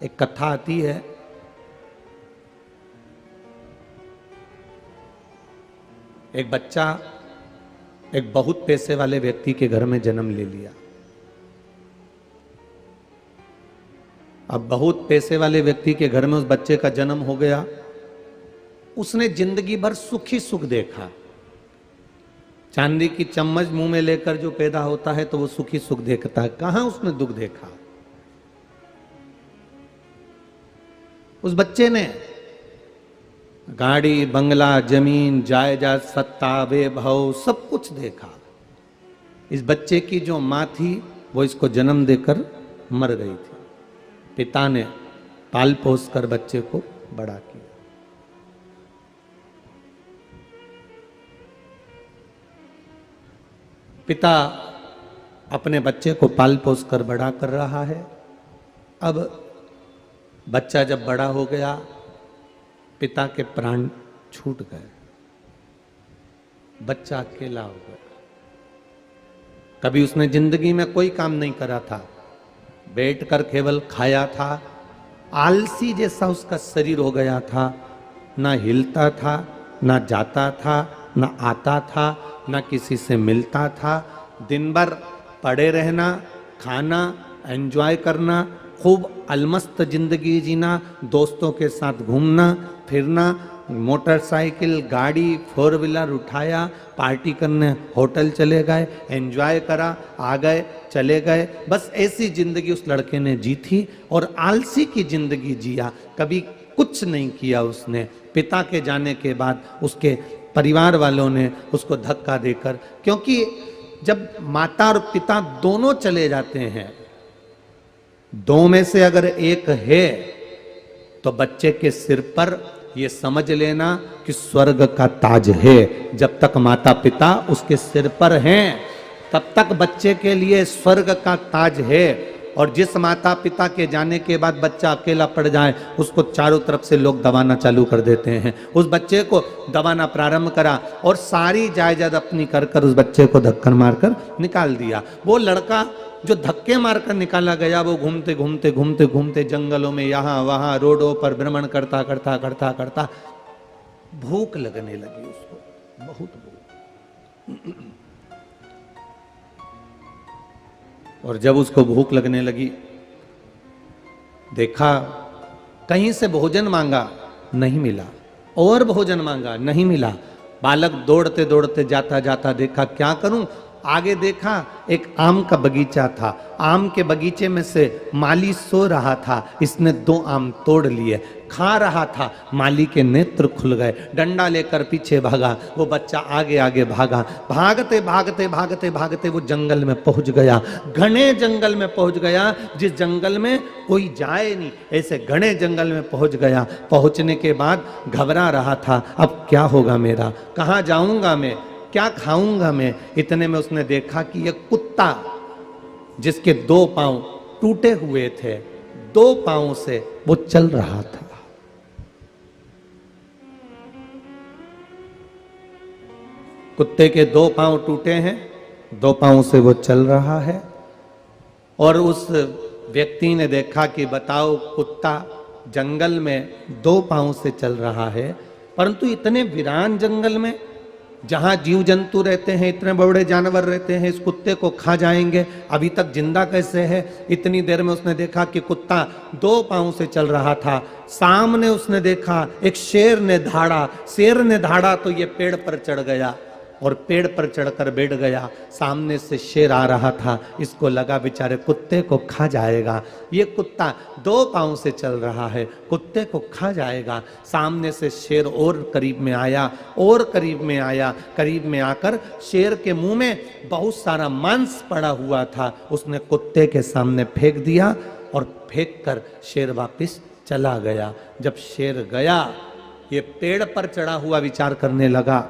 एक कथा आती है, एक बच्चा एक बहुत पैसे वाले व्यक्ति के घर में जन्म ले लिया। अब बहुत पैसे वाले व्यक्ति के घर में उस बच्चे का जन्म हो गया। उसने जिंदगी भर सुख ही सुख देखा। चांदी की चम्मच मुंह में लेकर जो पैदा होता है तो वो सुख ही सुख देखता है, कहां उसने दुख देखा। उस बच्चे ने गाड़ी, बंगला, जमीन, जायदाद, सत्ता, वैभव सब कुछ देखा। इस बच्चे की जो मां थी वो इसको जन्म देकर मर गई थी। पिता ने पाल पोस कर बच्चे को बड़ा किया। पिता अपने बच्चे को पाल पोस कर बड़ा कर रहा है। अब बच्चा जब बड़ा हो गया, पिता के प्राण छूट गए। बच्चा अकेला हो गया। कभी उसने जिंदगी में कोई काम नहीं करा था, बैठकर केवल खाया था। आलसी जैसा उसका शरीर हो गया था, ना हिलता था, ना जाता था, ना आता था, ना किसी से मिलता था। दिन भर पड़े रहना, खाना, एंजॉय करना, खूब अलमस्त जिंदगी जीना, दोस्तों के साथ घूमना फिरना, मोटरसाइकिल, गाड़ी, फोर व्हीलर उठाया, पार्टी करने होटल चले गए, एंजॉय करा, आ गए, चले गए। बस ऐसी जिंदगी उस लड़के ने जी थी और आलसी की जिंदगी जिया। कभी कुछ नहीं किया उसने। पिता के जाने के बाद उसके परिवार वालों ने उसको धक्का देकर, क्योंकि जब माता और पिता दोनों चले जाते हैं, दो में से अगर एक है तो बच्चे के सिर पर ये समझ लेना कि स्वर्ग का ताज है। जब तक माता पिता उसके सिर पर हैं तब तक बच्चे के लिए स्वर्ग का ताज है। और जिस माता पिता के जाने के बाद बच्चा अकेला पड़ जाए, उसको चारों तरफ से लोग दबाना चालू कर देते हैं। उस बच्चे को दबाना प्रारंभ करा और सारी जायदाद अपनी कर कर उस बच्चे को धक्कर मारकर निकाल दिया। वो लड़का जो धक्के मारकर निकाला गया, वो घूमते घूमते घूमते घूमते जंगलों में यहाँ वहां रोडों पर भ्रमण करता करता करता करता भूख लगने लगी उसको, बहुत भूख। और जब उसको भूख लगने लगी, देखा कहीं से भोजन मांगा, नहीं मिला, और भोजन मांगा, नहीं मिला। बालक दौड़ते दौड़ते जाता जाता देखा क्या करूं। आगे देखा एक आम का बगीचा था। आम के बगीचे में से माली सो रहा था। इसने 2 आम तोड़ लिए, खा रहा था। माली के नेत्र खुल गए, डंडा लेकर पीछे भागा। वो बच्चा आगे आगे भागा। भागते भागते भागते भागते वो जंगल में पहुंच गया। घने जंगल में पहुंच गया, जिस जंगल में कोई जाए नहीं, ऐसे घने जंगल में पहुंच गया। पहुंचने के बाद घबरा रहा था, अब क्या होगा मेरा, कहाँ जाऊंगा मैं, क्या खाऊंगा मैं। इतने में उसने देखा कि यह कुत्ता, जिसके 2 पांव टूटे हुए थे, 2 पांव से वो चल रहा था। कुत्ते के 2 पांव टूटे हैं, 2 पांव से वो चल रहा है। और उस व्यक्ति ने देखा कि बताओ, कुत्ता जंगल में 2 पांव से चल रहा है, परंतु इतने वीरान जंगल में जहां जीव जंतु रहते हैं, इतने बड़े जानवर रहते हैं, इस कुत्ते को खा जाएंगे, अभी तक जिंदा कैसे है। इतनी देर में उसने देखा कि कुत्ता 2 पांव से चल रहा था। सामने उसने देखा एक शेर ने धाड़ा। शेर ने धाड़ा तो ये पेड़ पर चढ़ गया और पेड़ पर चढ़कर बैठ गया। सामने से शेर आ रहा था, इसको लगा बेचारे कुत्ते को खा जाएगा। ये कुत्ता 2 पांव से चल रहा है, कुत्ते को खा जाएगा। सामने से शेर और करीब में आया, और करीब में आया। करीब में आकर शेर के मुंह में बहुत सारा मांस पड़ा हुआ था, उसने कुत्ते के सामने फेंक दिया और फेंक कर शेर वापिस चला गया। जब शेर गया, ये पेड़ पर चढ़ा हुआ विचार करने लगा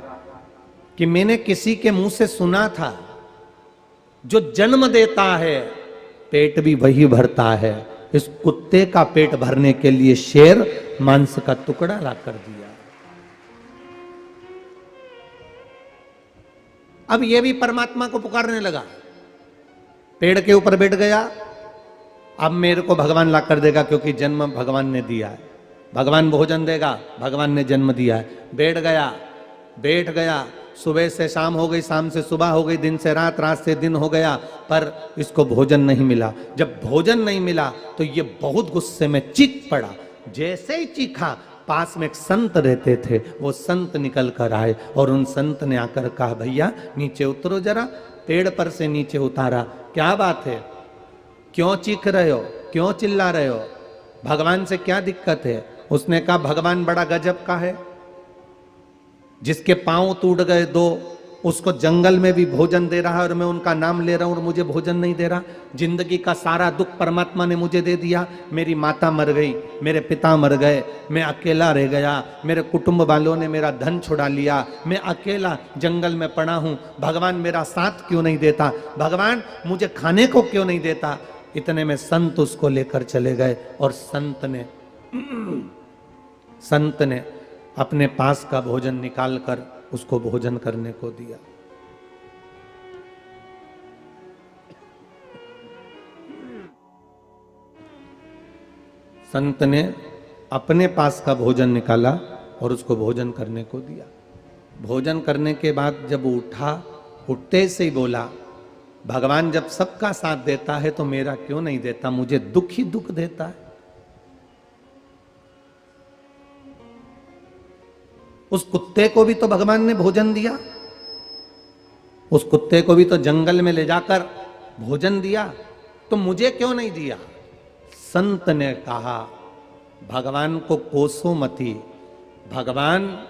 कि मैंने किसी के मुंह से सुना था, जो जन्म देता है पेट भी वही भरता है। इस कुत्ते का पेट भरने के लिए शेर मांस का टुकड़ा ला कर दिया। अब यह भी परमात्मा को पुकारने लगा। पेड़ के ऊपर बैठ गया, अब मेरे को भगवान ला कर देगा क्योंकि जन्म भगवान ने दिया है, भगवान भोजन देगा, भगवान ने जन्म दिया है। बैठ गया, सुबह से शाम हो गई, शाम से सुबह हो गई, दिन से रात, रात से दिन हो गया, पर इसको भोजन नहीं मिला। जब भोजन नहीं मिला तो ये बहुत गुस्से में चीख पड़ा। जैसे ही चीखा, पास में एक संत रहते थे, वो संत निकल कर आए और उन संत ने आकर कहा, भैया नीचे उतरो जरा। पेड़ पर से नीचे उतारा। क्या बात है, क्यों चीख रहे हो, क्यों चिल्ला रहे हो, भगवान से क्या दिक्कत है? उसने कहा, भगवान बड़ा गजब का है, जिसके पांव टूट गए दो, उसको जंगल में भी भोजन दे रहा है और मैं उनका नाम ले रहा हूं और मुझे भोजन नहीं दे रहा। जिंदगी का सारा दुख परमात्मा ने मुझे दे दिया। मेरी माता मर गई, मेरे पिता मर गए, मैं अकेला रह गया, मेरे कुटुंब वालों ने मेरा धन छुड़ा लिया, मैं अकेला जंगल में पड़ा हूं। भगवान मेरा साथ क्यों नहीं देता, भगवान मुझे खाने को क्यों नहीं देता? इतने में संत उसको लेकर चले गए और संत ने अपने पास का भोजन निकालकर उसको भोजन करने को दिया। संत ने अपने पास का भोजन निकाला और उसको भोजन करने को दिया। भोजन करने के बाद जब उठा, उठते से ही बोला, भगवान जब सबका साथ देता है तो मेरा क्यों नहीं देता, मुझे दुख ही दुख देता है। उस कुत्ते को भी तो भगवान ने भोजन दिया, उस कुत्ते को भी तो जंगल में ले जाकर भोजन दिया, तो मुझे क्यों नहीं दिया? संत ने कहा, भगवान को कोसो मती, भगवान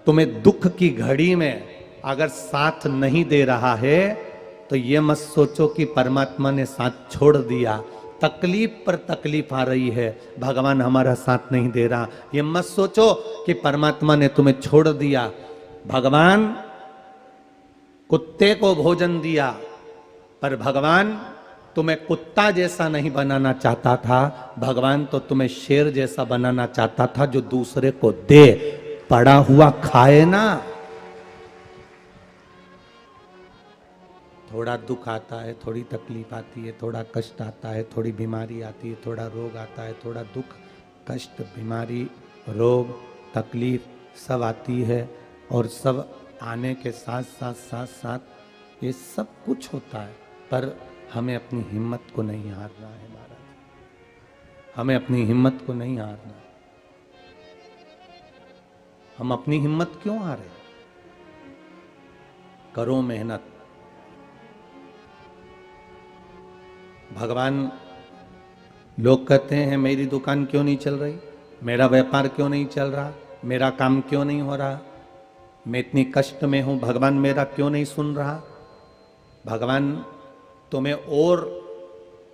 तुम्हें दुख की घड़ी में अगर साथ नहीं दे रहा है तो ये मत सोचो कि परमात्मा ने साथ छोड़ दिया। तकलीफ पर तकलीफ आ रही है, भगवान हमारा साथ नहीं दे रहा, ये मत सोचो कि परमात्मा ने तुम्हें छोड़ दिया। भगवान कुत्ते को भोजन दिया, पर भगवान तुम्हें कुत्ता जैसा नहीं बनाना चाहता था, भगवान तो तुम्हें शेर जैसा बनाना चाहता था, जो दूसरे को दे, पड़ा हुआ खाए ना। थोड़ा दुख आता है, थोड़ी तकलीफ आती है, थोड़ा कष्ट आता है, थोड़ी बीमारी आती है, थोड़ा रोग आता है, थोड़ा दुख, कष्ट, बीमारी, रोग, तकलीफ सब आती है, और सब आने के साथ साथ साथ साथ ये सब कुछ होता है, पर हमें अपनी हिम्मत को नहीं हारना है महाराज, हमें अपनी हिम्मत को नहीं हारना। हम अपनी हिम्मत क्यों हारे? करो मेहनत। भगवान, लोग कहते हैं मेरी दुकान क्यों नहीं चल रही, मेरा व्यापार क्यों नहीं चल रहा, मेरा काम क्यों नहीं हो रहा, मैं इतनी कष्ट में हूं, भगवान मेरा क्यों नहीं सुन रहा? भगवान तुम्हें और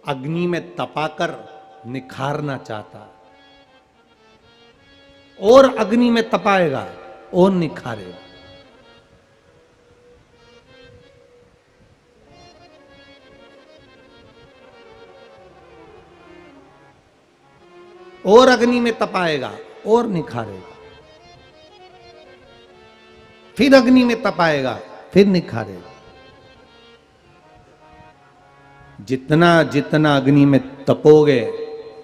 अग्नि में तपाकर निखारना चाहता, और अग्नि में तपाएगा और निखारेगा। और अग्नि में तपाएगा और निखारेगा, फिर अग्नि में तपाएगा, फिर निखारेगा। जितना जितना अग्नि में तपोगे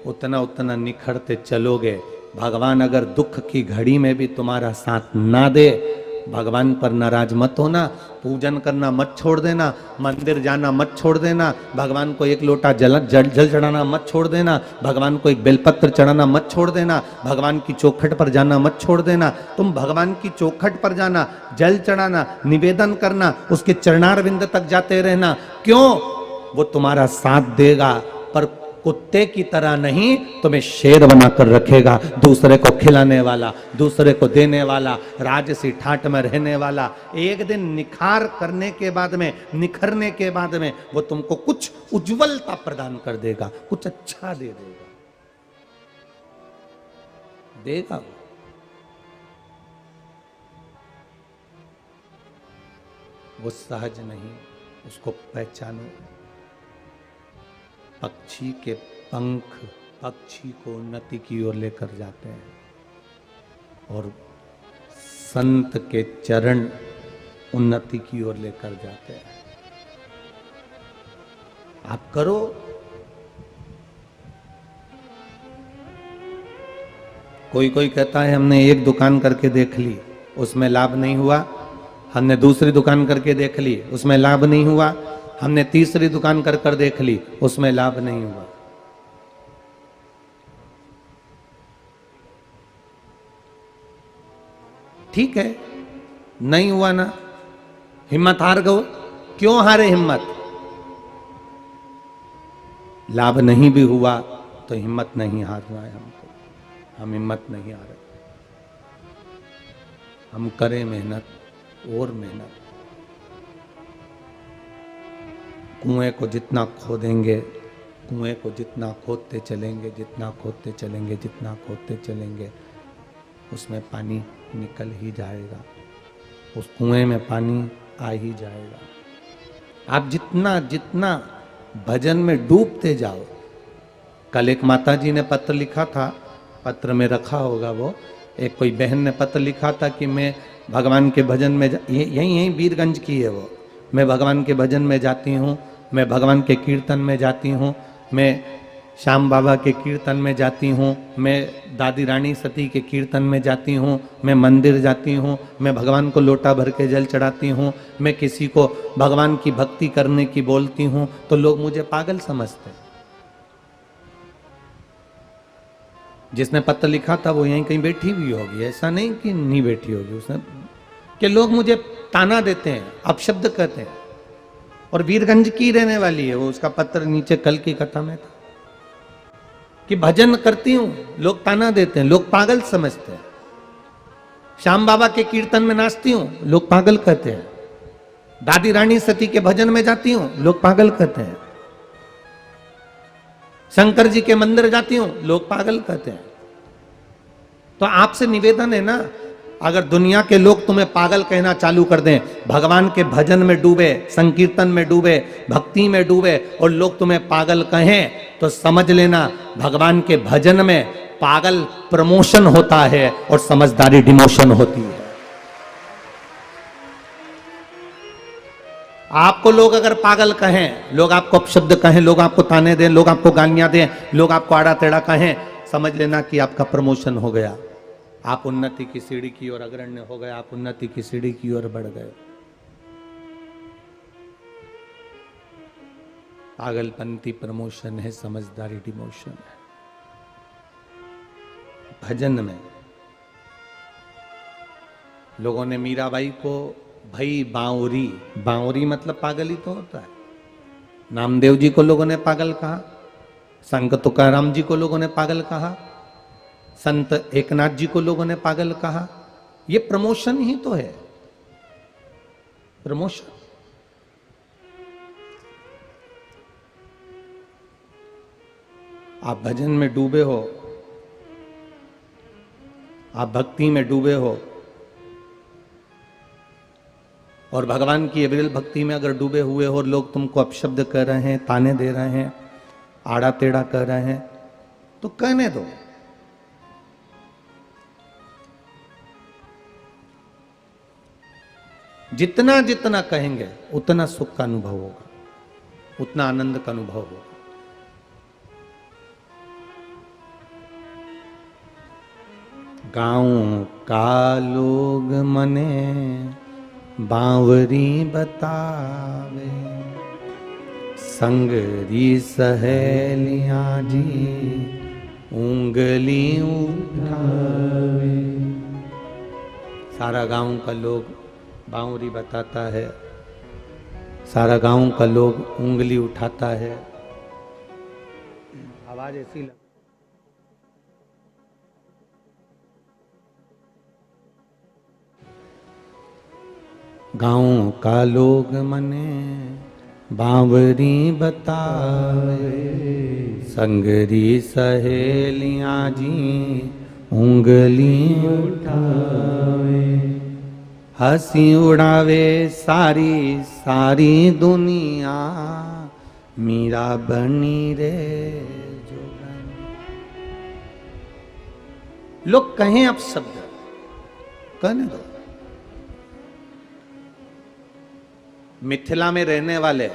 उतना उतना निखरते चलोगे। भगवान अगर दुख की घड़ी में भी तुम्हारा साथ ना दे, भगवान पर नाराज मत होना, पूजन करना मत छोड़ देना, मंदिर जाना मत छोड़ देना, भगवान को एक लोटा जल चढ़ाना मत छोड़ देना, भगवान को एक बेलपत्र चढ़ाना मत छोड़ देना, भगवान की चौखट पर जाना मत छोड़ देना। तुम भगवान की चौखट पर जाना, जल चढ़ाना, निवेदन करना, उसके चरणारविंद तक जाते रहना। क्यों? वो तुम्हारा साथ देगा, पर कुत्ते की तरह नहीं, तुम्हें शेर बनाकर रखेगा, दूसरे को खिलाने वाला, दूसरे को देने वाला, राजसी ठाट में रहने वाला। एक दिन निखार करने के बाद में, निखरने के बाद में वो तुमको कुछ उज्जवलता प्रदान कर देगा, कुछ अच्छा दे देगा वो। वो सहज नहीं, उसको पहचानो। पक्षी के पंख पक्षी को उन्नति की ओर लेकर जाते हैं, और संत के चरण उन्नति की ओर लेकर जाते हैं। आप करो, कोई कोई कहता है हमने एक दुकान करके देख ली, उसमें लाभ नहीं हुआ, हमने दूसरी दुकान करके देख ली, उसमें लाभ नहीं हुआ, हमने तीसरी दुकान कर कर देख ली, उसमें लाभ नहीं हुआ। ठीक है, नहीं हुआ ना, हिम्मत हार गए। क्यों हारे हिम्मत? लाभ नहीं भी हुआ तो हिम्मत नहीं हारना है हमको, हम हिम्मत नहीं हारे, हम करें मेहनत और मेहनत। कुएं को जितना खोदेंगे, कुएं को जितना खोदते चलेंगे, जितना खोदते चलेंगे, जितना खोदते चलेंगे, उसमें पानी निकल ही जाएगा, उस कुएं में पानी आ ही जाएगा। आप जितना जितना भजन में डूबते जाओ। कल एक माता जी ने पत्र लिखा था, पत्र में रखा होगा वो, एक कोई बहन ने पत्र लिखा था कि मैं भगवान के भजन में यहीं वीरगंज की है वो, मैं भगवान के भजन में जाती हूँ, मैं भगवान के कीर्तन में जाती हूँ, मैं श्याम बाबा के कीर्तन में जाती हूँ, मैं दादी रानी सती के कीर्तन में जाती हूँ, मैं मंदिर जाती हूँ, मैं भगवान को लोटा भर के जल चढ़ाती हूँ, मैं किसी को भगवान की भक्ति करने की बोलती हूँ तो लोग मुझे पागल समझते हैं। जिसने पत्र लिखा था वो यहीं कहीं बैठी भी होगी, ऐसा नहीं कि नहीं बैठी होगी उसने, कि लोग मुझे ताना देते हैं, अपशब्द कहते हैं। और वीरगंज की रहने वाली है वो, उसका पत्र नीचे कल की कथा में था कि भजन करती हूं, लोग ताना देते हैं, लोग पागल समझते हैं। श्याम बाबा के कीर्तन में नाचती हूं, लोग पागल कहते हैं। दादी रानी सती के भजन में जाती हूं, लोग पागल कहते हैं। शंकर जी के मंदिर जाती हूं, लोग पागल कहते हैं। तो आपसे निवेदन है ना, अगर दुनिया के लोग तुम्हें पागल कहना चालू कर दें, भगवान के भजन में डूबे, संकीर्तन में डूबे, भक्ति में डूबे और लोग तुम्हें पागल कहें, तो समझ लेना भगवान के भजन में पागल प्रमोशन होता है और समझदारी डिमोशन होती है। आपको लोग अगर पागल कहें, लोग आपको अपशब्द कहें, लोग आपको ताने दें, लोग आपको गालियां दें, लोग आपको आड़ा टेढ़ा कहें, समझ लेना कि आपका प्रमोशन हो गया, आप उन्नति की सीढ़ी की ओर अग्रण्य हो गए, आप उन्नति की सीढ़ी की ओर बढ़ गए। पागलपंती प्रमोशन है, समझदारी डिमोशन है। भजन में लोगों ने मीराबाई को भई बांवरी, बांवरी मतलब पागल ही तो होता है। नामदेव जी को लोगों ने पागल कहा, संत तुकाराम जी को लोगों ने पागल कहा, संत एकनाथ जी को लोगों ने पागल कहा। ये प्रमोशन ही तो है, प्रमोशन। आप भजन में डूबे हो, आप भक्ति में डूबे हो और भगवान की अविरल भक्ति में अगर डूबे हुए हो और लोग तुमको अपशब्द कर रहे हैं, ताने दे रहे हैं, आड़ा टेढ़ा कर रहे हैं, तो कहने दो। जितना जितना कहेंगे उतना सुख का अनुभव होगा, उतना आनंद का अनुभव होगा। गाँव का लोग मने बांवरी बतावे, संगरी सहेलियां जी उंगली उठावे। सारा गांव का लोग बांवरी बताता है, सारा गांव का लोग उंगली उठाता है। आवाज ऐसी लग, गाँव का लोग मने बांवरी बतावे, संगरी सहेलियां जी उंगली उठावे। हंसी उड़ावे सारी सारी दुनिया, मीरा बनी रे जो बनी। लोग कहें अब शब्द, कहने दो। मिथिला में रहने वाले,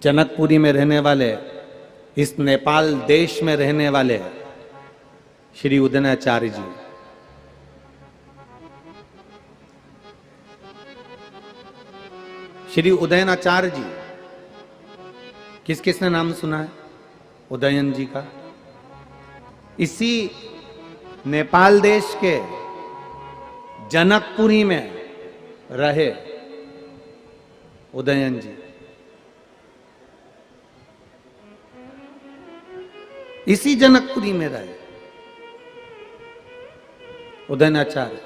जनकपुरी में रहने वाले, इस नेपाल देश में रहने वाले श्री उदयनाचार्य जी। श्री उदयनाचार्य जी, किस किसने नाम सुना है उदयन जी का? इसी नेपाल देश के जनकपुरी में रहे उदयन जी। इसी जनकपुरी में रहे उदयनाचार्य।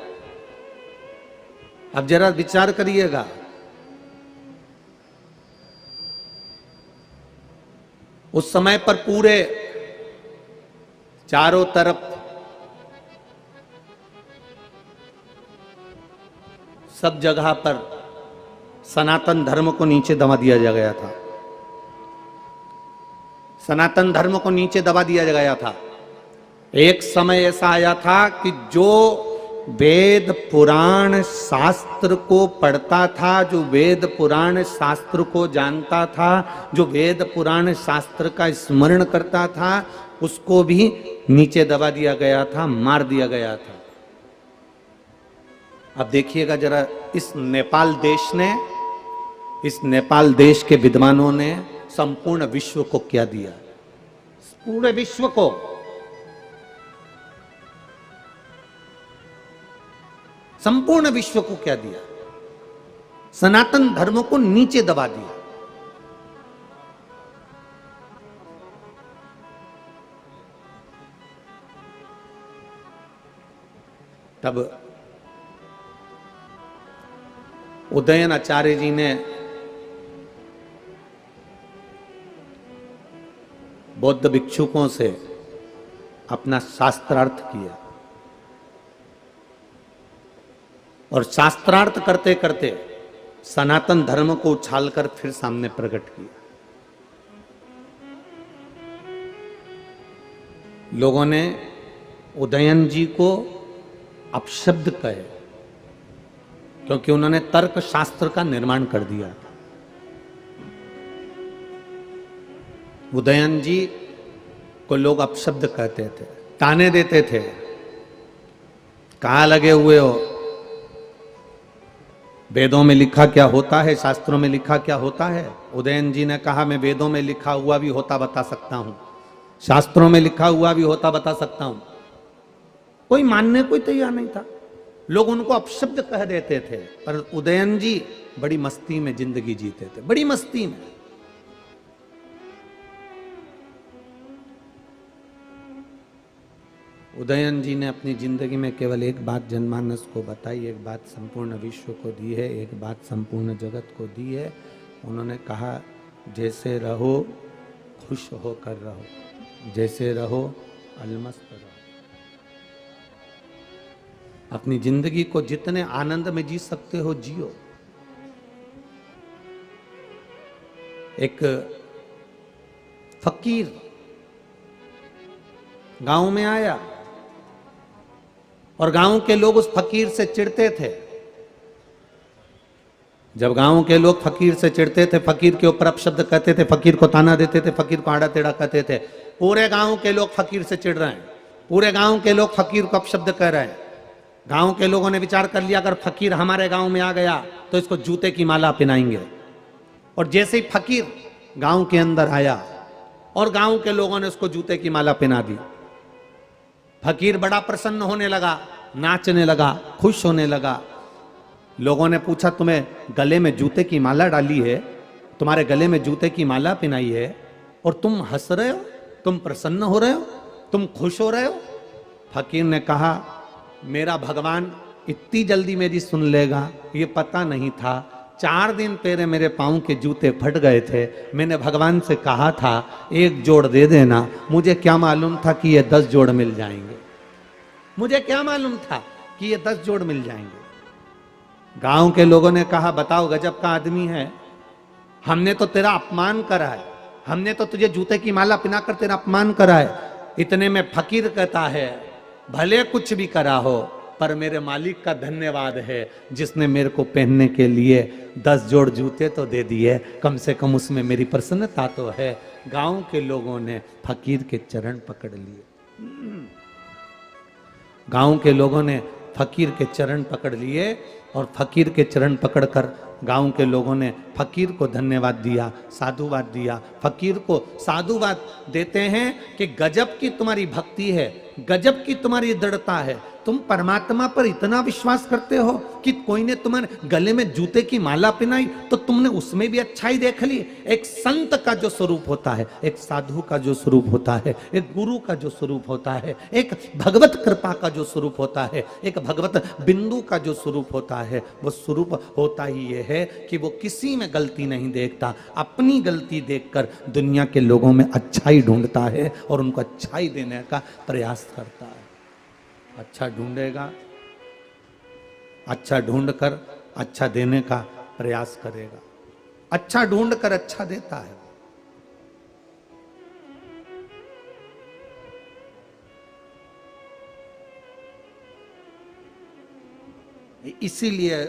अब जरा विचार करिएगा, उस समय पर पूरे चारों तरफ सब जगह पर सनातन धर्म को नीचे दबा दिया गया था। सनातन धर्म को नीचे दबा दिया गया था। एक समय ऐसा आया था कि जो वेद पुराण शास्त्र को पढ़ता था, जो वेद पुराण शास्त्र को जानता था, जो वेद पुराण शास्त्र का स्मरण करता था, उसको भी नीचे दबा दिया गया था, मार दिया गया था। अब देखिएगा जरा, इस नेपाल देश ने, इस नेपाल देश के विद्वानों ने संपूर्ण विश्व को क्या दिया? पूरे विश्व को संपूर्ण विश्व को क्या दिया? सनातन धर्म को नीचे दबा दिया। तब उदयन आचार्य जी ने बौद्ध भिक्षुकों से अपना शास्त्रार्थ किया और शास्त्रार्थ करते करते सनातन धर्म को उछालकर फिर सामने प्रकट किया। लोगों ने उदयन जी को अपशब्द कहे क्योंकि उन्होंने तर्क शास्त्र का निर्माण कर दिया था। उदयन जी को लोग अपशब्द कहते थे, ताने देते थे, कहाँ लगे हुए हो, वेदों में लिखा क्या होता है, शास्त्रों में लिखा क्या होता है। उदयन जी ने कहा मैं वेदों में लिखा हुआ भी होता बता सकता हूं, शास्त्रों में लिखा हुआ भी होता बता सकता हूं। कोई मानने कोई तैयार नहीं था, लोग उनको अपशब्द कह देते थे। पर उदयन जी बड़ी मस्ती में जिंदगी जीते थे, बड़ी मस्ती में। उदयन जी ने अपनी जिंदगी में केवल एक बात जनमानस को बताई, एक बात संपूर्ण विश्व को दी है, एक बात संपूर्ण जगत को दी है। उन्होंने कहा जैसे रहो खुश होकर रहो, जैसे रहो अलमस्त रहो। अपनी जिंदगी को जितने आनंद में जी सकते हो जियो। एक फकीर गांव में आया और गांव के लोग उस फकीर से चिढ़ते थे। जब गांव के लोग फकीर से चिढ़ते थे, फकीर के ऊपर अपशब्द कहते थे, फकीर को ताना देते थे, फकीर को आड़ा टेढ़ा कहते थे, पूरे गांव के लोग फकीर से चिढ़ रहे हैं, पूरे गांव के लोग फकीर को अपशब्द कह रहे हैं। गांव के लोगों ने विचार कर लिया अगर फकीर हमारे गांव में आ गया तो इसको जूते की माला पहनाएंगे। और जैसे ही फकीर गांव के अंदर आया और गांव के लोगों ने उसको जूते की माला पहना दी, फकीर बड़ा प्रसन्न होने लगा, नाचने लगा, खुश होने लगा। लोगों ने पूछा तुम्हें गले में जूते की माला डाली है, तुम्हारे गले में जूते की माला पहनाई है और तुम हंस रहे हो, तुम प्रसन्न हो रहे हो, तुम खुश हो रहे हो। फकीर ने कहा मेरा भगवान इतनी जल्दी मेरी सुन लेगा ये पता नहीं था। 4 दिन पहले मेरे पाँव के जूते फट गए थे, मैंने भगवान से कहा था 1 जोड़ दे देना, मुझे क्या मालूम था कि ये 10 जोड़ मिल जाएंगे, मुझे क्या मालूम था कि ये 10 जोड़ मिल जाएंगे। गांव के लोगों ने कहा बताओ गजब का आदमी है, हमने तो तेरा अपमान करा है, हमने तो तुझे जूते की माला पहनाकर तेरा अपमान करा है। इतने में फकीर कहता है भले कुछ भी करा हो पर मेरे मालिक का धन्यवाद है जिसने मेरे को पहनने के लिए 10 जोड़ जूते तो दे दिए, कम से कम उसमें मेरी प्रसन्नता तो है। गांव के लोगों ने फकीर के चरण पकड़ लिए। गांव के लोगों ने फकीर के चरण पकड़ लिए और फकीर के चरण पकड़कर गांव के लोगों ने फकीर को धन्यवाद दिया, साधुवाद दिया। फकीर को साधुवाद देते हैं कि गजब की तुम्हारी भक्ति है, गजब की तुम्हारी दृढ़ता है, तुम परमात्मा पर इतना विश्वास करते हो कि कोई ने तुम्हारे गले में जूते की माला पहनाई तो तुमने उसमें भी अच्छाई देख ली। एक संत का जो स्वरूप होता है, एक साधु का जो स्वरूप होता है, एक गुरु का जो स्वरूप होता है, एक भगवत कृपा का जो स्वरूप होता है, एक भगवत बिंदु का जो स्वरूप होता है, वो स्वरूप होता ही ये है कि वो किसी में गलती नहीं देखता, अपनी गलती देखकर दुनिया के लोगों में अच्छाई ढूंढता है और उनको अच्छाई देने का प्रयास करता है। अच्छा ढूंढेगा, अच्छा ढूंढकर अच्छा देने का प्रयास करेगा, अच्छा ढूंढकर अच्छा देता है। इसीलिए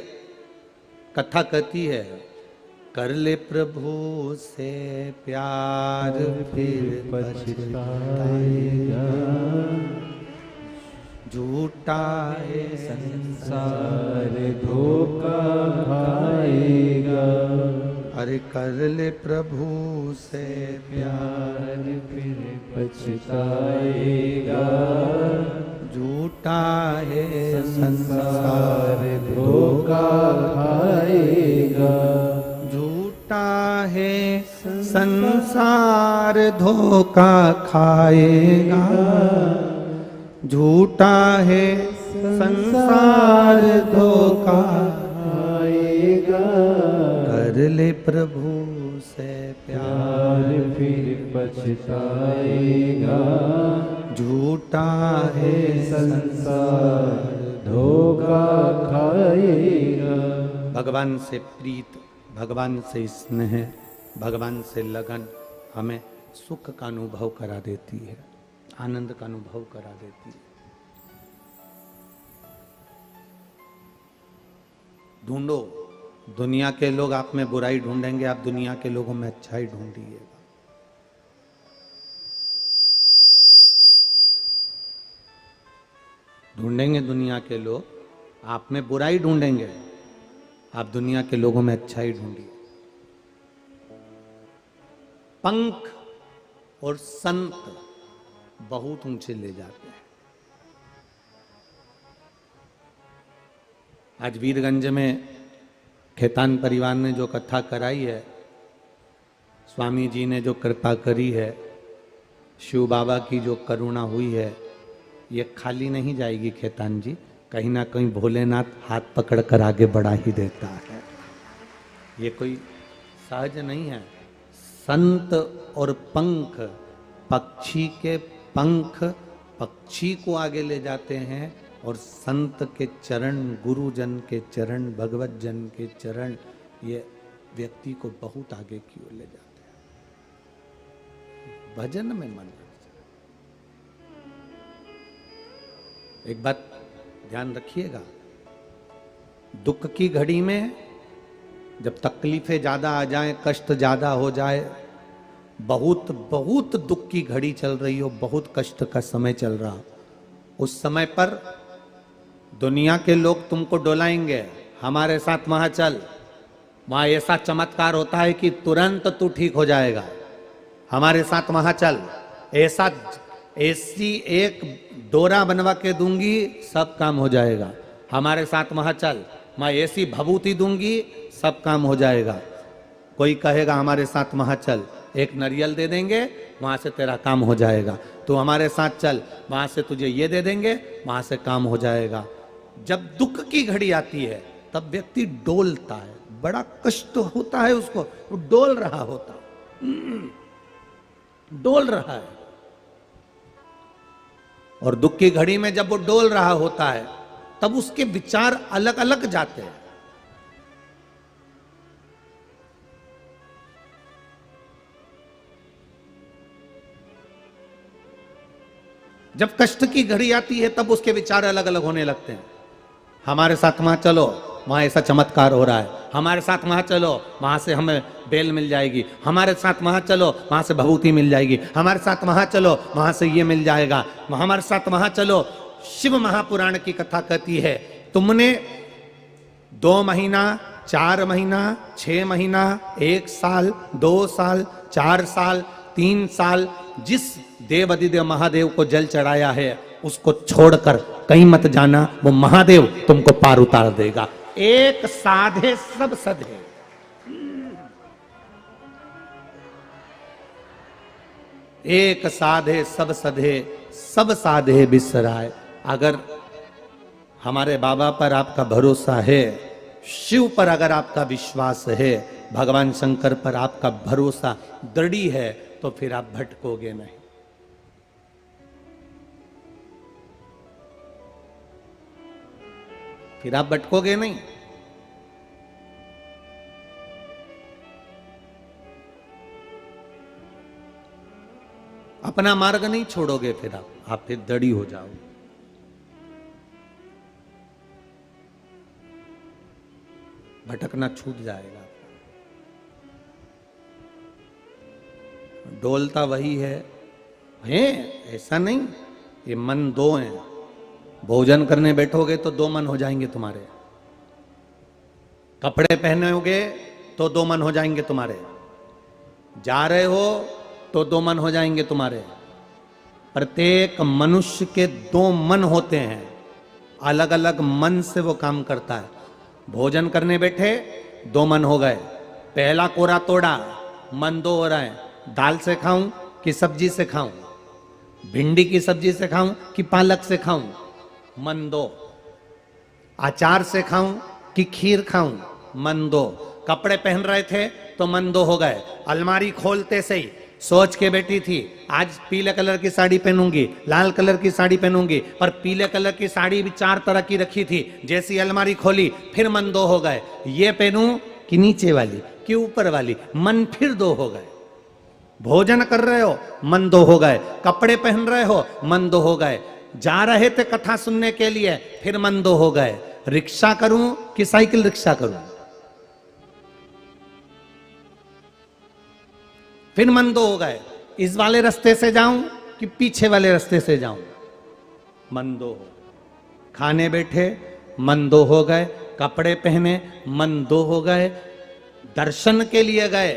कथा कहती है, कर ले प्रभु से प्यार फिर पछताएगा, झूठा है संसार धोखा खाएगा। अरे कर ले प्रभु से प्यार फिर पछताएगा, झूठा है संसार धोखा खाएगा, झूठा है संसार धोखा खाएगा, झूठा है संसार धोखा खाएगा। कर ले प्रभु से प्यार फिर पछताएगा, झूठा है संसार धोखा खाएगा। भगवान से प्रीत, भगवान से स्नेह, भगवान से लगन हमें सुख का अनुभव करा देती है, आनंद का अनुभव करा देती है। ढूंढो, दुनिया के लोग आप में बुराई ढूंढेंगे, आप दुनिया के लोगों में अच्छाई ढूंढिएगा। ढूंढेंगे दुनिया के लोग, आप में बुराई ढूंढेंगे, आप दुनिया के लोगों में अच्छाई ढूंढिए। पंख और संत बहुत ऊंचे ले जाते हैं। आज वीरगंज में खेतान परिवार ने जो कथा कराई है, स्वामी जी ने जो कृपा करी है, शिव बाबा की जो करुणा हुई है, ये खाली नहीं जाएगी खेतान जी, कहीं ना कहीं भोलेनाथ हाथ पकड़कर आगे बढ़ा ही देता है। ये कोई सहज नहीं है। संत और पंख, पक्षी के पंख पक्षी को आगे ले जाते हैं और संत के चरण, गुरुजन के चरण, भगवत जन के चरण ये व्यक्ति को बहुत आगे की ओर ले जाते हैं। भजन में मन। एक बात ध्यान रखिएगा, दुख की घड़ी में जब तकलीफें ज्यादा आ जाएं, कष्ट ज्यादा हो जाए, बहुत बहुत दुख की घड़ी चल रही हो, बहुत कष्ट का समय चल रहा, उस समय पर दुनिया के लोग तुमको डोलाएंगे, हमारे साथ वहां चल, वहां ऐसा चमत्कार होता है कि तुरंत तू ठीक हो जाएगा, हमारे साथ वहां चल, ऐसी एक डोरा बनवा के दूंगी, सब काम हो जाएगा, हमारे साथ वहां चल, मैं ऐसी भभूति दूंगी, सब काम हो जाएगा। कोई कहेगा हमारे साथ वहां चल, एक नारियल दे देंगे, वहां से तेरा काम हो जाएगा, तो हमारे साथ चल, वहां से तुझे ये दे देंगे, वहां से काम हो जाएगा। जब दुख की घड़ी आती है तब व्यक्ति डोलता है, बड़ा कष्ट होता है उसको, वो डोल रहा होता, डोल रहा है। और दुख की घड़ी में जब वो डोल रहा होता है तब उसके विचार अलग अलग जाते हैं। जब कष्ट की घड़ी आती है तब उसके विचार अलग अलग होने लगते हैं। हमारे साथ वहां चलो, वहां ऐसा चमत्कार हो रहा है, हमारे साथ वहां चलो, वहां से हमें बेल मिल जाएगी, हमारे साथ वहां चलो, वहां से भभूति मिल जाएगी, हमारे साथ वहां चलो, वहां से ये मिल जाएगा, हमारे साथ वहां चलो, शिव महापुराण की कथा कहती है, तुमने 2 महीना, 4 महीना, 6 महीना, 1 साल, 2 साल, 4 साल, 3 साल जिस देव अधिदेव महादेव को जल चढ़ाया है, उसको छोड़कर कहीं मत जाना, वो महादेव तुमको पार उतार देगा। एक साधे सब सधे। एक साधे सब सधे, सब साधे बिसराए। अगर हमारे बाबा पर आपका भरोसा है, शिव पर अगर आपका विश्वास है, भगवान शंकर पर आपका भरोसा दृढ़ है, तो फिर आप भटकोगे नहीं। फिर आप भटकोगे नहीं। अपना मार्ग नहीं छोड़ोगे, फिर आप फिर दृढ़ हो जाओगे। भटकना छूट जाएगा। डोलता वही है ऐसा नहीं। ये मन 2 हैं। भोजन करने बैठोगे तो 2 मन हो जाएंगे तुम्हारे। कपड़े पहनोगे तो 2 मन हो जाएंगे तुम्हारे। जा रहे हो तो 2 मन हो जाएंगे तुम्हारे। प्रत्येक मनुष्य के 2 मन होते हैं। अलग अलग मन से वो काम करता है। भोजन करने बैठे 2 मन हो गए। पहला कोरा तोड़ा, मन 2 हो रहा है। दाल से खाऊं कि सब्जी से खाऊं, भिंडी की सब्जी से खाऊं कि पालक से खाऊं, मन 2। अचार से खाऊं कि खीर खाऊं, मन 2। कपड़े पहन रहे थे तो मन 2 हो गए। अलमारी खोलते से ही सोच के बैठी थी, आज पीले कलर की साड़ी पहनूंगी, लाल कलर की साड़ी पहनूंगी, पर पीले कलर की साड़ी भी 4 तरह की रखी थी। जैसी अलमारी खोली फिर मन 2 हो गए, ये पहनूं कि नीचे वाली कि ऊपर वाली, मन फिर 2 हो गए। भोजन कर रहे हो, मन 2 हो गए। कपड़े पहन रहे हो, मन 2 हो गए। जा रहे थे कथा सुनने के लिए, फिर मन 2 हो गए। रिक्शा करूं कि साइकिल रिक्शा करूं, फिर मन 2 हो गए। इस वाले रास्ते से जाऊं कि पीछे वाले रास्ते से जाऊं, मन 2 हो। खाने बैठे मन 2 हो गए। कपड़े पहने मन 2 हो गए। दर्शन के लिए गए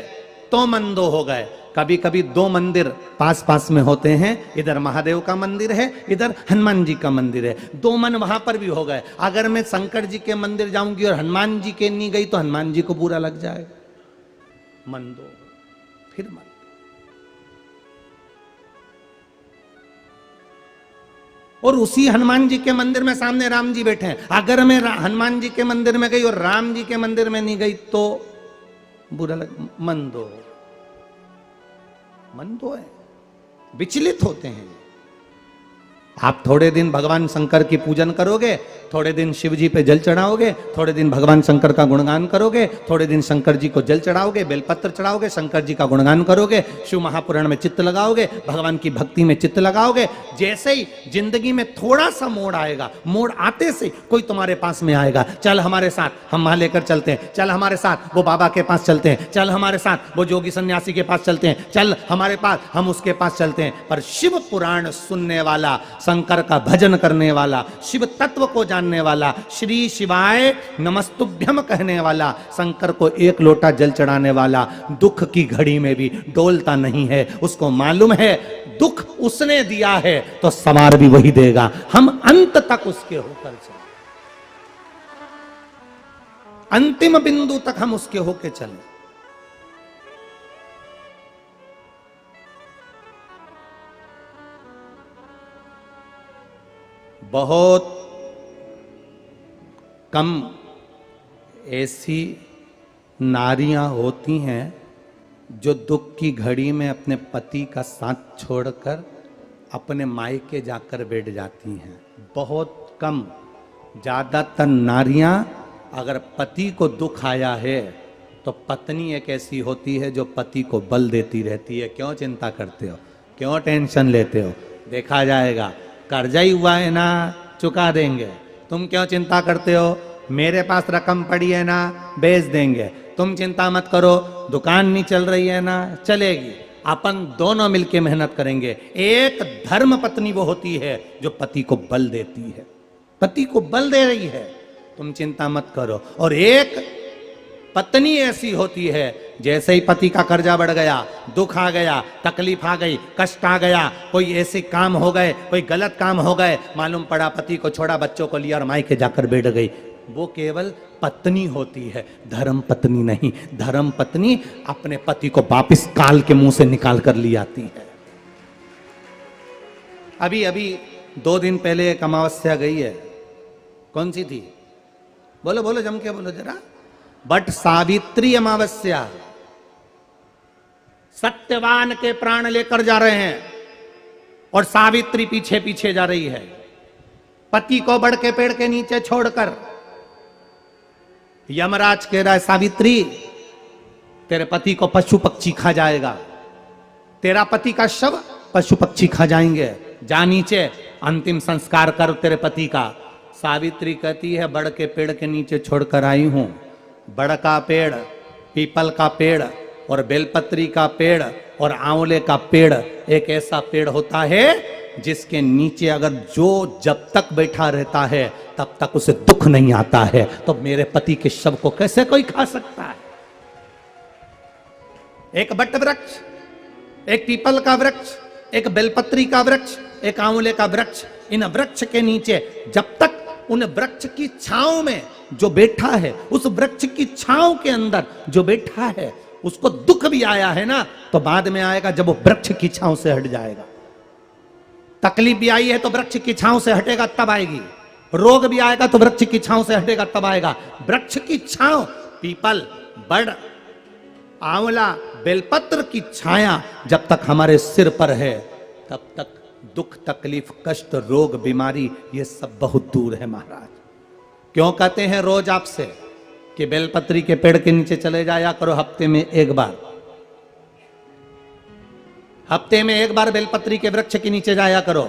तो मन 2 हो गए। कभी कभी 2 मंदिर पास पास में होते हैं। इधर महादेव का मंदिर है, इधर हनुमान जी का मंदिर है। 2 मन वहां पर भी हो गए। अगर मैं शंकर जी के मंदिर जाऊंगी और हनुमान जी के नहीं गई तो हनुमान जी को बुरा लग जाएगा। मन 2, फिर मन। और उसी हनुमान जी के मंदिर में सामने राम जी बैठे हैं। अगर मैं हनुमान जी के मंदिर में गई और राम जी के मंदिर में नहीं गई तो बुरा लग। मन 2, मन 2 है। विचलित होते हैं। आप थोड़े दिन भगवान शंकर की पूजन करोगे, थोड़े दिन शिव जी पे जल चढ़ाओगे, थोड़े दिन भगवान शंकर का गुणगान करोगे, थोड़े दिन शंकर जी को जल चढ़ाओगे, बेलपत्र चढ़ाओगे, शंकर जी का गुणगान करोगे, शिव महापुराण में चित्त लगाओगे, भगवान की भक्ति में चित्त लगाओगे। जैसे ही जिंदगी में थोड़ा सा मोड़ आएगा, मोड़ आते से कोई तुम्हारे पास में आएगा, चल हमारे साथ, हम वहां लेकर चलते हैं, चल हमारे साथ वो बाबा के पास चलते हैं, चल हमारे साथ वो जोगी सन्यासी के पास चलते हैं, चल हमारे पास, हम उसके पास चलते हैं। पर शिव पुराण सुनने वाला, शंकर का भजन करने वाला, शिव तत्व को जानने वाला, श्री शिवाय नमस्तुभ्यम कहने वाला, शंकर को 1 लोटा जल चढ़ाने वाला दुख की घड़ी में भी डोलता नहीं है। उसको मालूम है दुख उसने दिया है तो सवार भी वही देगा। हम अंत तक उसके होकर चले, अंतिम बिंदु तक हम उसके होके चले। बहुत कम ऐसी नारियां होती हैं जो दुख की घड़ी में अपने पति का साथ छोड़कर अपने मायके जाकर बैठ जाती हैं। बहुत कम। ज़्यादातर नारियां अगर पति को दुख आया है तो पत्नी एक ऐसी होती है जो पति को बल देती रहती है, क्यों चिंता करते हो, क्यों टेंशन लेते हो, देखा जाएगा, कर्जा ही हुआ है ना, चुका देंगे, तुम क्यों चिंता करते हो, मेरे पास रकम पड़ी है ना, बेच देंगे, तुम चिंता मत करो, दुकान नहीं चल रही है ना, चलेगी, अपन दोनों मिलके मेहनत करेंगे। एक धर्म पत्नी वो होती है जो पति को बल देती है, पति को बल दे रही है, तुम चिंता मत करो। और एक पत्नी ऐसी होती है, जैसे ही पति का कर्जा बढ़ गया, दुख आ गया, तकलीफ आ गई, कष्ट आ गया, कोई ऐसे काम हो गए, कोई गलत काम हो गए, मालूम पड़ा पति को छोड़ा, बच्चों को लिया और मायके जाकर बैठ गई, वो केवल पत्नी होती है, धर्म पत्नी नहीं। धर्म पत्नी अपने पति को वापिस काल के मुंह से निकाल कर ली आती है। अभी अभी 2 दिन पहले एक अमावस्या गई है, कौन सी थी? बोलो बोलो, जम के बोलो जरा। बट सावित्री अमावस्या। सत्यवान के प्राण लेकर जा रहे हैं और सावित्री पीछे पीछे जा रही है, पति को बड़ के पेड़ के नीचे छोड़कर। यमराज कह रहा है, सावित्री तेरे पति को पशु पक्षी खा जाएगा, तेरा पति का शव पशु पक्षी खा जाएंगे, जा नीचे अंतिम संस्कार कर तेरे पति का। सावित्री कहती है, बड़ के पेड़ के नीचे छोड़कर आई हूं। बड़ का पेड़, पीपल का पेड़ और बेलपत्री का पेड़ और आंवले का पेड़ एक ऐसा पेड़ होता है जिसके नीचे अगर जो जब तक बैठा रहता है तब तक उसे दुख नहीं आता है। तो मेरे पति के शव को कैसे कोई खा सकता है? एक बट वृक्ष, एक पीपल का वृक्ष, एक बेलपत्री का वृक्ष, एक आंवले का वृक्ष, इन वृक्ष के नीचे जब तक उन वृक्ष की छांव में जो बैठा है, उस वृक्ष की छांव के अंदर जो बैठा है, उसको दुख भी आया है ना, तो बाद में आएगा जब वो वृक्ष की छांव से हट जाएगा। तकलीफ भी आई है तो वृक्ष की छांव से हटेगा तब आएगी, रोग भी आएगा तो वृक्ष की छांव से हटेगा तब आएगा। वृक्ष की छांव, पीपल, बड़, आंवला, बेलपत्र की छाया जब तक हमारे सिर पर है तब तक दुख, तकलीफ, कष्ट, रोग, बीमारी ये सब बहुत दूर है महाराज। क्यों कहते हैं रोज आपसे कि बेलपत्री के पेड़ के नीचे चले जाया करो हफ्ते में एक बार, हफ्ते में एक बार बेलपत्री के वृक्ष के नीचे जाया करो।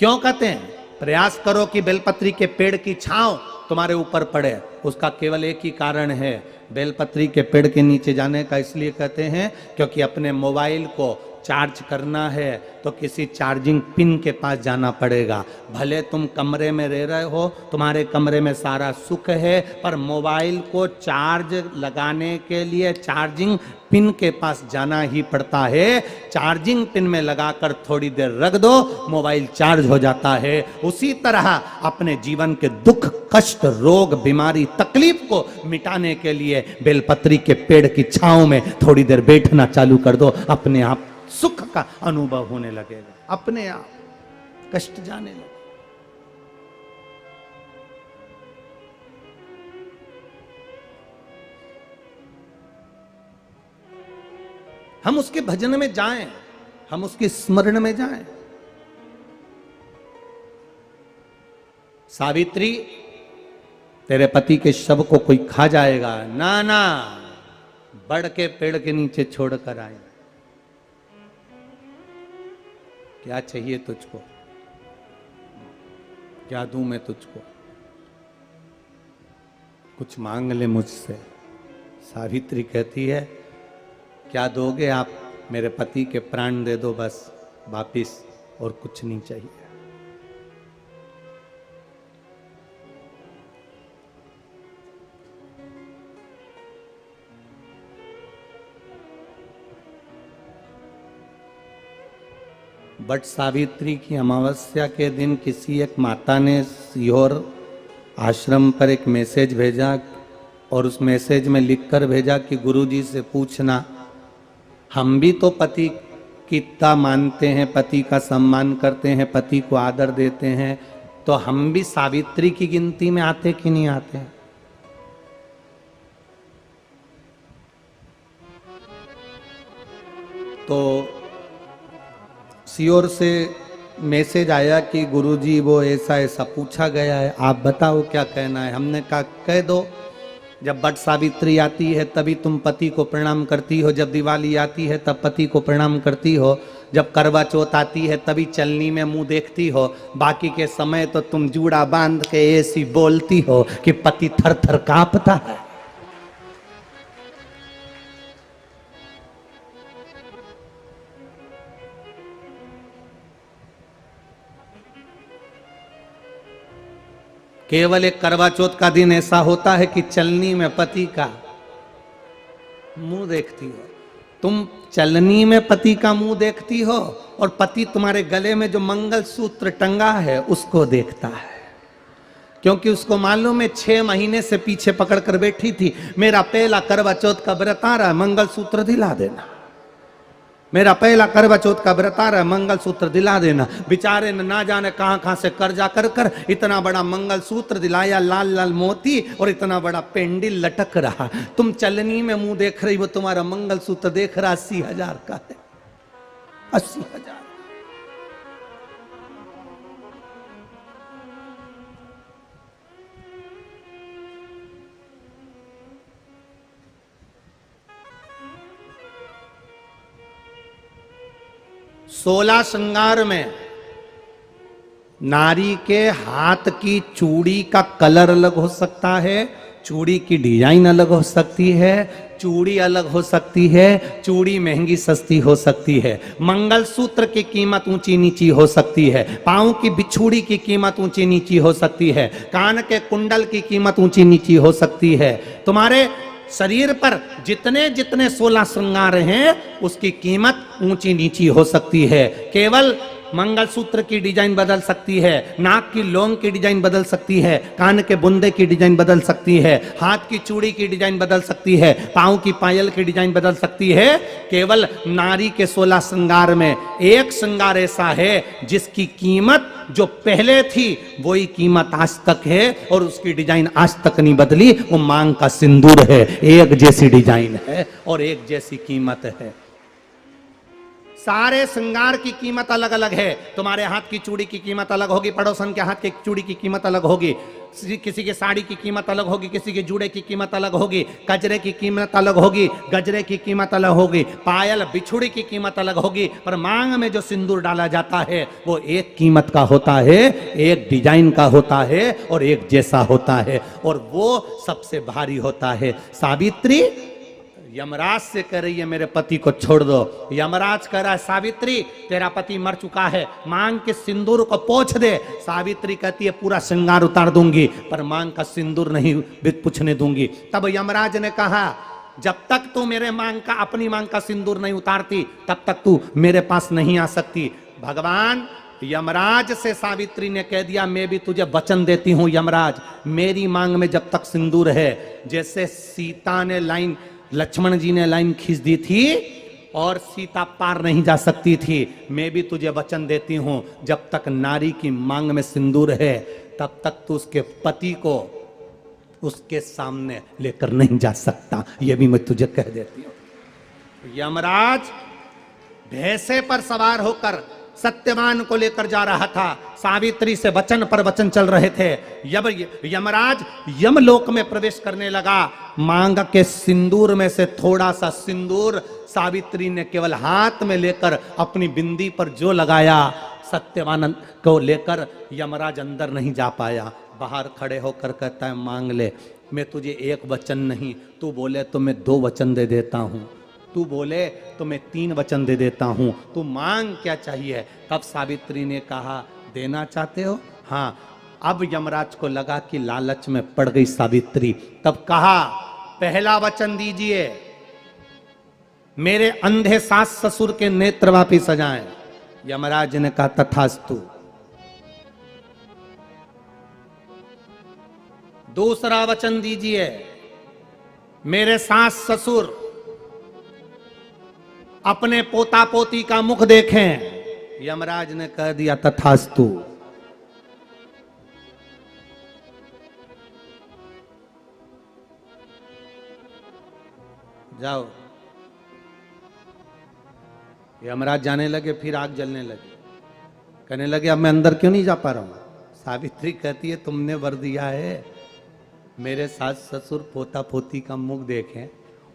क्यों कहते हैं? प्रयास करो कि बेलपत्री के पेड़ की छांव तुम्हारे ऊपर पड़े। उसका केवल एक ही कारण है, बेलपत्री के पेड़ के नीचे जाने का इसलिए कहते हैं क्योंकि अपने मोबाइल को चार्ज करना है तो किसी चार्जिंग पिन के पास जाना पड़ेगा। भले तुम कमरे में रह रहे हो, तुम्हारे कमरे में सारा सुख है, पर मोबाइल को चार्ज लगाने के लिए चार्जिंग पिन के पास जाना ही पड़ता है। चार्जिंग पिन में लगाकर थोड़ी देर रख दो, मोबाइल चार्ज हो जाता है। उसी तरह अपने जीवन के दुख, कष्ट, रोग, बीमारी, तकलीफ को मिटाने के लिए बेलपत्री के पेड़ की छांव में थोड़ी देर बैठना चालू कर दो, अपने आप सुख का अनुभव होने लगेगा, अपने आप कष्ट जाने लगेगा। हम उसके भजन में जाएं, हम उसके स्मरण में जाएं। सावित्री, तेरे पति के शव को कोई खा जाएगा ना, ना, बड़ के पेड़ के नीचे छोड़कर आए। क्या चाहिए तुझको? क्या दूं मैं तुझको? कुछ मांग ले मुझसे। सावित्री कहती है, क्या दोगे आप? मेरे पति के प्राण दे दो बस वापिस, और कुछ नहीं चाहिए। बट सावित्री की अमावस्या के दिन किसी एक माता ने सीहोर आश्रम पर एक मैसेज भेजा और उस मैसेज में लिखकर भेजा कि गुरुजी से पूछना, हम भी तो पति की इतना मानते हैं, पति का सम्मान करते हैं, पति को आदर देते हैं, तो हम भी सावित्री की गिनती में आते कि नहीं आते? तो सीओर से मैसेज आया कि गुरुजी वो ऐसा ऐसा पूछा गया है, आप बताओ क्या कहना है। हमने कहा कह दो, जब बट सावित्री आती है तभी तुम पति को प्रणाम करती हो, जब दिवाली आती है तब पति को प्रणाम करती हो, जब करवा चौथ आती है तभी चलनी में मुंह देखती हो, बाकी के समय तो तुम जूड़ा बांध के ऐसी बोलती हो कि पति थर थर कांपता है। केवल एक करवा चौथ का दिन ऐसा होता है कि चलनी में पति का मुंह देखती हो। तुम चलनी में पति का मुंह देखती हो और पति तुम्हारे गले में जो मंगल सूत्र टंगा है उसको देखता है, क्योंकि उसको मालूम है 6 महीने से पीछे पकड़ कर बैठी थी, मेरा पहला करवा चौथ का व्रत आ रहा है, मंगल सूत्र दिला देना। मेरा पहला करवा चौथ का व्रत आ रहा है, मंगल सूत्र दिला देना। बेचारे ने ना जाने कहां कहां से कर्जा कर कर इतना बड़ा मंगल सूत्र दिलाया, लाल लाल मोती और इतना बड़ा पेंडिल लटक रहा। तुम चलनी में मुंह देख रही हो, तुम्हारा मंगल सूत्र देख रहा 80,000 का है, 80,000। 16 श्रृंगार में नारी के हाथ की चूड़ी का कलर अलग हो सकता है, चूड़ी की डिजाइन अलग हो सकती है, चूड़ी अलग हो सकती है, चूड़ी महंगी सस्ती हो सकती है, मंगलसूत्र की कीमत ऊंची नीची हो सकती है, पांव की बिछुड़ी की कीमत ऊंची नीची हो सकती है, कान के कुंडल की कीमत ऊंची नीची हो सकती है। तुम्हारे शरीर पर जितने जितने 16 श्रृंगार हैं उसकी कीमत ऊंची नीची हो सकती है। केवल मंगलसूत्र की डिजाइन बदल सकती है, नाक की लौंग की डिजाइन बदल सकती है, कान के बुंदे की डिजाइन बदल सकती है, हाथ की चूड़ी की डिजाइन बदल सकती है, पांव की पायल की डिजाइन बदल सकती है। केवल नारी के 16 श्रृंगार में एक श्रृंगार ऐसा है जिसकी कीमत जो पहले थी वही कीमत आज तक है और उसकी डिजाइन आज तक नहीं बदली। वो मांग का सिंदूर है, एक जैसी डिजाइन है और एक जैसी कीमत है। सारे श्रृंगार की कीमत अलग अलग है। तुम्हारे हाथ की चूड़ी की कीमत अलग होगी, पड़ोसन के हाथ की चूड़ी की कीमत अलग होगी, किसी के साड़ी की कीमत अलग होगी, किसी के जूड़े की कीमत अलग होगी, गजरे की कीमत अलग होगी, गजरे की कीमत अलग होगी, पायल बिछुड़ी की कीमत अलग होगी, पर मांग में जो सिंदूर डाला जाता है वो एक कीमत का होता है, एक डिजाइन का होता है और एक जैसा होता है और वो सबसे भारी होता है। सावित्री यमराज से कह रही है मेरे पति को छोड़ दो। यमराज कह रहा है सावित्री तेरा पति मर चुका है, मांग के सिंदूर को पोंछ दे। सावित्री कहती है पूरा श्रृंगार उतार दूंगी पर मांग का सिंदूर नहीं पूछने दूंगी। तब यमराज ने कहा जब तक तू मेरे मांग का अपनी मांग का सिंदूर नहीं उतारती तब तक तू मेरे पास नहीं आ सकती। भगवान यमराज से सावित्री ने कह दिया मैं भी तुझे वचन देती हूं यमराज, मेरी मांग में जब तक सिंदूर है, जैसे सीता ने लाइन लक्ष्मण जी ने लाइन खींच दी थी और सीता पार नहीं जा सकती थी, मैं भी तुझे वचन देती हूं जब तक नारी की मांग में सिंदूर है तब तक तू उसके पति को उसके सामने लेकर नहीं जा सकता। यह भी मैं तुझे कह देती हूं। यमराज भैंसे पर सवार होकर सत्यवान को लेकर जा रहा था, सावित्री से वचन पर वचन चल रहे थे। यमराज यमलोक में प्रवेश करने लगा। मांग के सिंदूर में से थोड़ा सा सिंदूर सावित्री ने केवल हाथ में लेकर अपनी बिंदी पर जो लगाया, सत्यवान को लेकर यमराज अंदर नहीं जा पाया। बाहर खड़े होकर कहता है मांग ले, मैं तुझे एक वचन नहीं, तू बोले तो मैं 2 वचन दे देता हूं, तू बोले तो मैं 3 वचन दे देता हूं, तू मांग क्या चाहिए। तब सावित्री ने कहा देना चाहते हो? हाँ। अब यमराज को लगा कि लालच में पड़ गई सावित्री। तब कहा पहला वचन दीजिए, मेरे अंधे सास ससुर के नेत्र वापिस आ जाएं। यमराज ने कहा तथास्तु। दूसरा वचन दीजिए, मेरे सास ससुर अपने पोता पोती का मुख देखें। यमराज ने कह दिया तथास्तु। जाओ। यमराज जाने लगे, फिर आग जलने लगी, कहने लगे अब मैं अंदर क्यों नहीं जा पा रहा हूं। सावित्री कहती है तुमने वर दिया है मेरे सास ससुर पोता पोती का मुख देखें,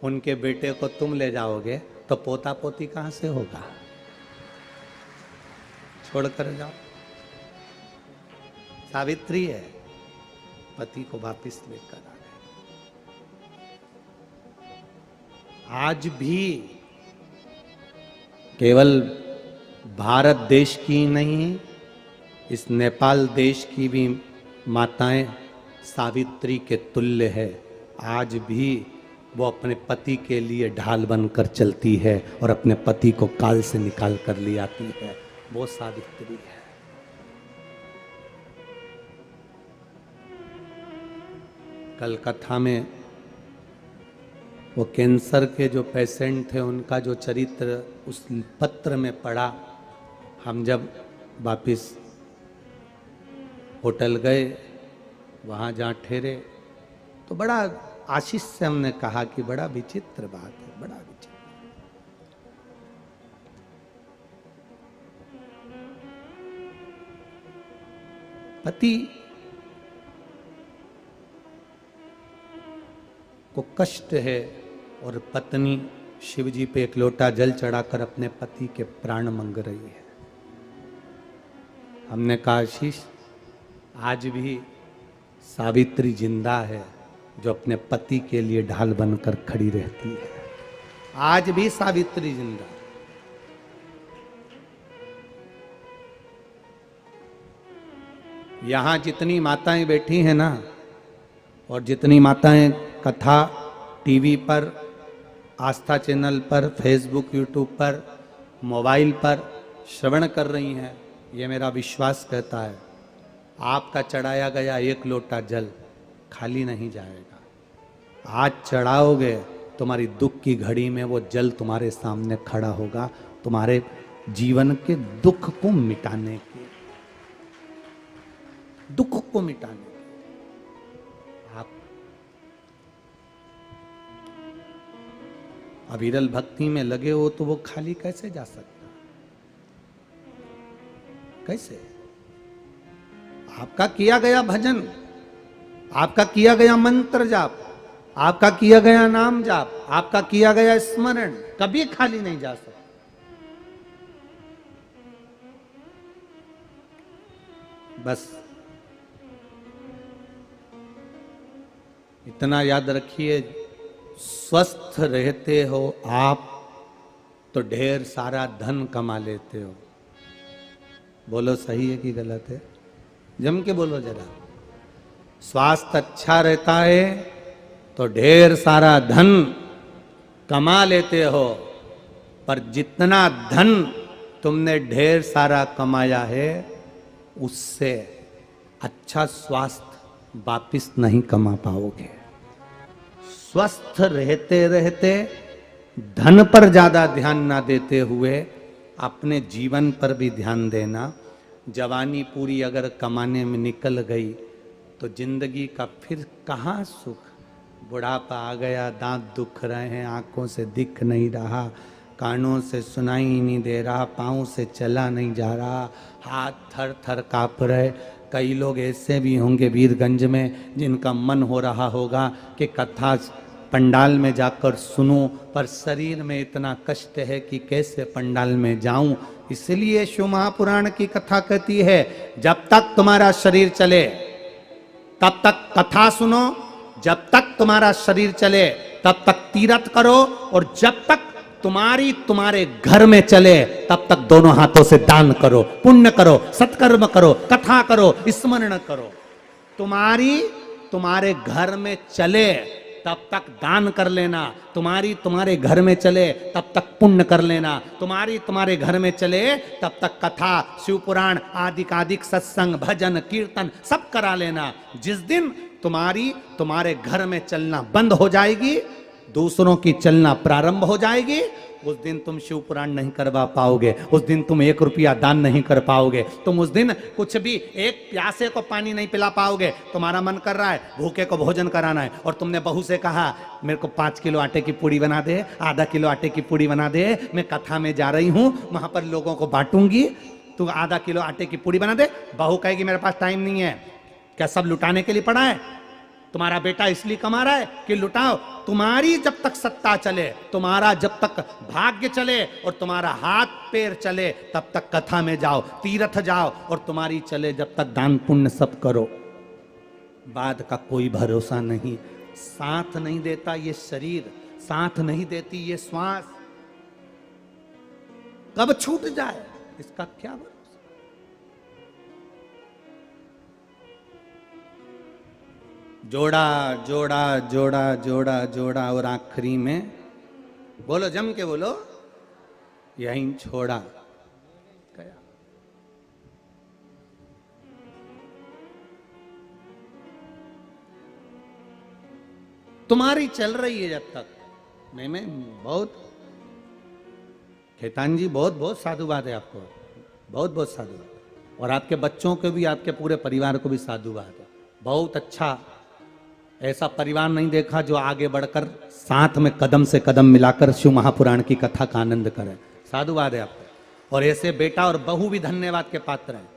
उनके बेटे को तुम ले जाओगे तो पोता पोती कहां से होगा, छोड़कर जाओ। सावित्री है, पति को वापिस लेकर आ गए। आज भी केवल भारत देश की नहीं, इस नेपाल देश की भी माताएं सावित्री के तुल्य है। आज भी वो अपने पति के लिए ढाल बनकर चलती है और अपने पति को काल से निकाल कर ले आती है। वो सावित्री है। कल कथा में वो कैंसर के जो पेशेंट थे उनका जो चरित्र उस पत्र में पढ़ा। हम जब वापिस होटल गए, वहाँ जहाँ ठहरे, तो बड़ा आशीष से हमने कहा कि बड़ा विचित्र बात है, बड़ा विचित्र। पति को कष्ट है और पत्नी शिव जी पे एक लोटा जल चढ़ाकर अपने पति के प्राण मांग रही है। हमने कहा आशीष, आज भी सावित्री जिंदा है जो अपने पति के लिए ढाल बनकर खड़ी रहती है। आज भी सावित्री जिंदा। यहां जितनी माताएं बैठी हैं ना, और जितनी माताएं कथा टीवी पर, आस्था चैनल पर, फेसबुक, यूट्यूब पर, मोबाइल पर श्रवण कर रही हैं, ये मेरा विश्वास कहता है आपका चढ़ाया गया एक लोटा जल खाली नहीं जाएगा। आज चढ़ाओगे, तुम्हारी दुख की घड़ी में वो जल तुम्हारे सामने खड़ा होगा, तुम्हारे जीवन के दुख को मिटाने के, दुख को मिटाने के। आप अविरल भक्ति में लगे हो तो वो खाली कैसे जा सकता? कैसे? आपका किया गया भजन, आपका किया गया मंत्र जाप, आपका किया गया नाम जाप, आपका किया गया स्मरण कभी खाली नहीं जा सकता। बस इतना याद रखिए, स्वस्थ रहते हो आप तो ढेर सारा धन कमा लेते हो। बोलो सही है कि गलत है? जम के बोलो जरा। स्वास्थ्य अच्छा रहता है तो ढेर सारा धन कमा लेते हो, पर जितना धन तुमने ढेर सारा कमाया है उससे अच्छा स्वास्थ्य वापिस नहीं कमा पाओगे। स्वस्थ रहते रहते धन पर ज्यादा ध्यान ना देते हुए अपने जीवन पर भी ध्यान देना। जवानी पूरी अगर कमाने में निकल गई तो जिंदगी का फिर कहाँ सुख। बुढ़ापा आ गया, दांत दुख रहे हैं, आंखों से दिख नहीं रहा, कानों से सुनाई नहीं दे रहा, पाँव से चला नहीं जा रहा, हाथ थर थर काँप रहे। कई लोग ऐसे भी होंगे वीरगंज में जिनका मन हो रहा होगा कि कथा पंडाल में जाकर सुनूं, पर शरीर में इतना कष्ट है कि कैसे पंडाल में जाऊं। इसलिए शिव महापुराण की कथा कहती है जब तक तुम्हारा शरीर चले तब तक कथा सुनो, जब तक तुम्हारा शरीर चले तब तक तीर्थ करो, और जब तक तुम्हारे घर में चले तब तक दोनों हाथों से दान करो, पुण्य करो, सत्कर्म करो, कथा करो, स्मरण करो। तुम्हारे घर में चले तब तक दान कर लेना, तुम्हारे घर में चले तब तक पुण्य कर लेना, तुम्हारे घर में चले तब तक कथा, शिव पुराण आदिक सत्संग, भजन, कीर्तन सब करा लेना। जिस दिन तुम्हारे घर में चलना बंद हो जाएगी, दूसरों की चलना प्रारंभ हो जाएगी, उस दिन तुम शिव पुराण नहीं करवा पाओगे, उस दिन तुम 1 रुपया दान नहीं कर पाओगे, तुम उस दिन कुछ भी एक प्यासे को पानी नहीं पिला पाओगे। तुम्हारा मन कर रहा है भूखे को भोजन कराना है, और तुमने बहू से कहा मेरे को 5 किलो आटे की पूड़ी बना दे, आधा किलो आटे की पूड़ी बना दे, मैं कथा में जा रही हूँ, वहां पर लोगों को बांटूंगी, तू आधा किलो आटे की पूड़ी बना दे। बहू कहेगी मेरे पास टाइम नहीं है। क्या सब लुटाने के लिए पड़ा है? तुम्हारा बेटा इसलिए कमा रहा है कि लुटाओ। तुम्हारी जब तक सत्ता चले, तुम्हारा जब तक भाग्य चले और तुम्हारा हाथ पैर चले तब तक कथा में जाओ, तीर्थ जाओ, और तुम्हारी चले जब तक दान पुण्य सब करो। बाद का कोई भरोसा नहीं। साथ नहीं देता ये शरीर, साथ नहीं देती ये श्वास, कब छूट जाए इसका क्या भरोसा। जोड़ा जोड़ा जोड़ा जोड़ा जोड़ा और आखिरी में बोलो, जम के बोलो, यहीं छोड़ा गया। तुम्हारी चल रही है जब तक। मैं बहुत, खेतान जी बहुत बहुत साधुवाद है आपको, बहुत बहुत साधुवाद। और आपके बच्चों को भी, आपके पूरे परिवार को भी साधुवाद है। बहुत अच्छा, ऐसा परिवार नहीं देखा जो आगे बढ़कर साथ में कदम से कदम मिलाकर शिव महापुराण की कथा का आनंद करे। साधुवाद है आपको। और ऐसे बेटा और बहू भी धन्यवाद के पात्र हैं,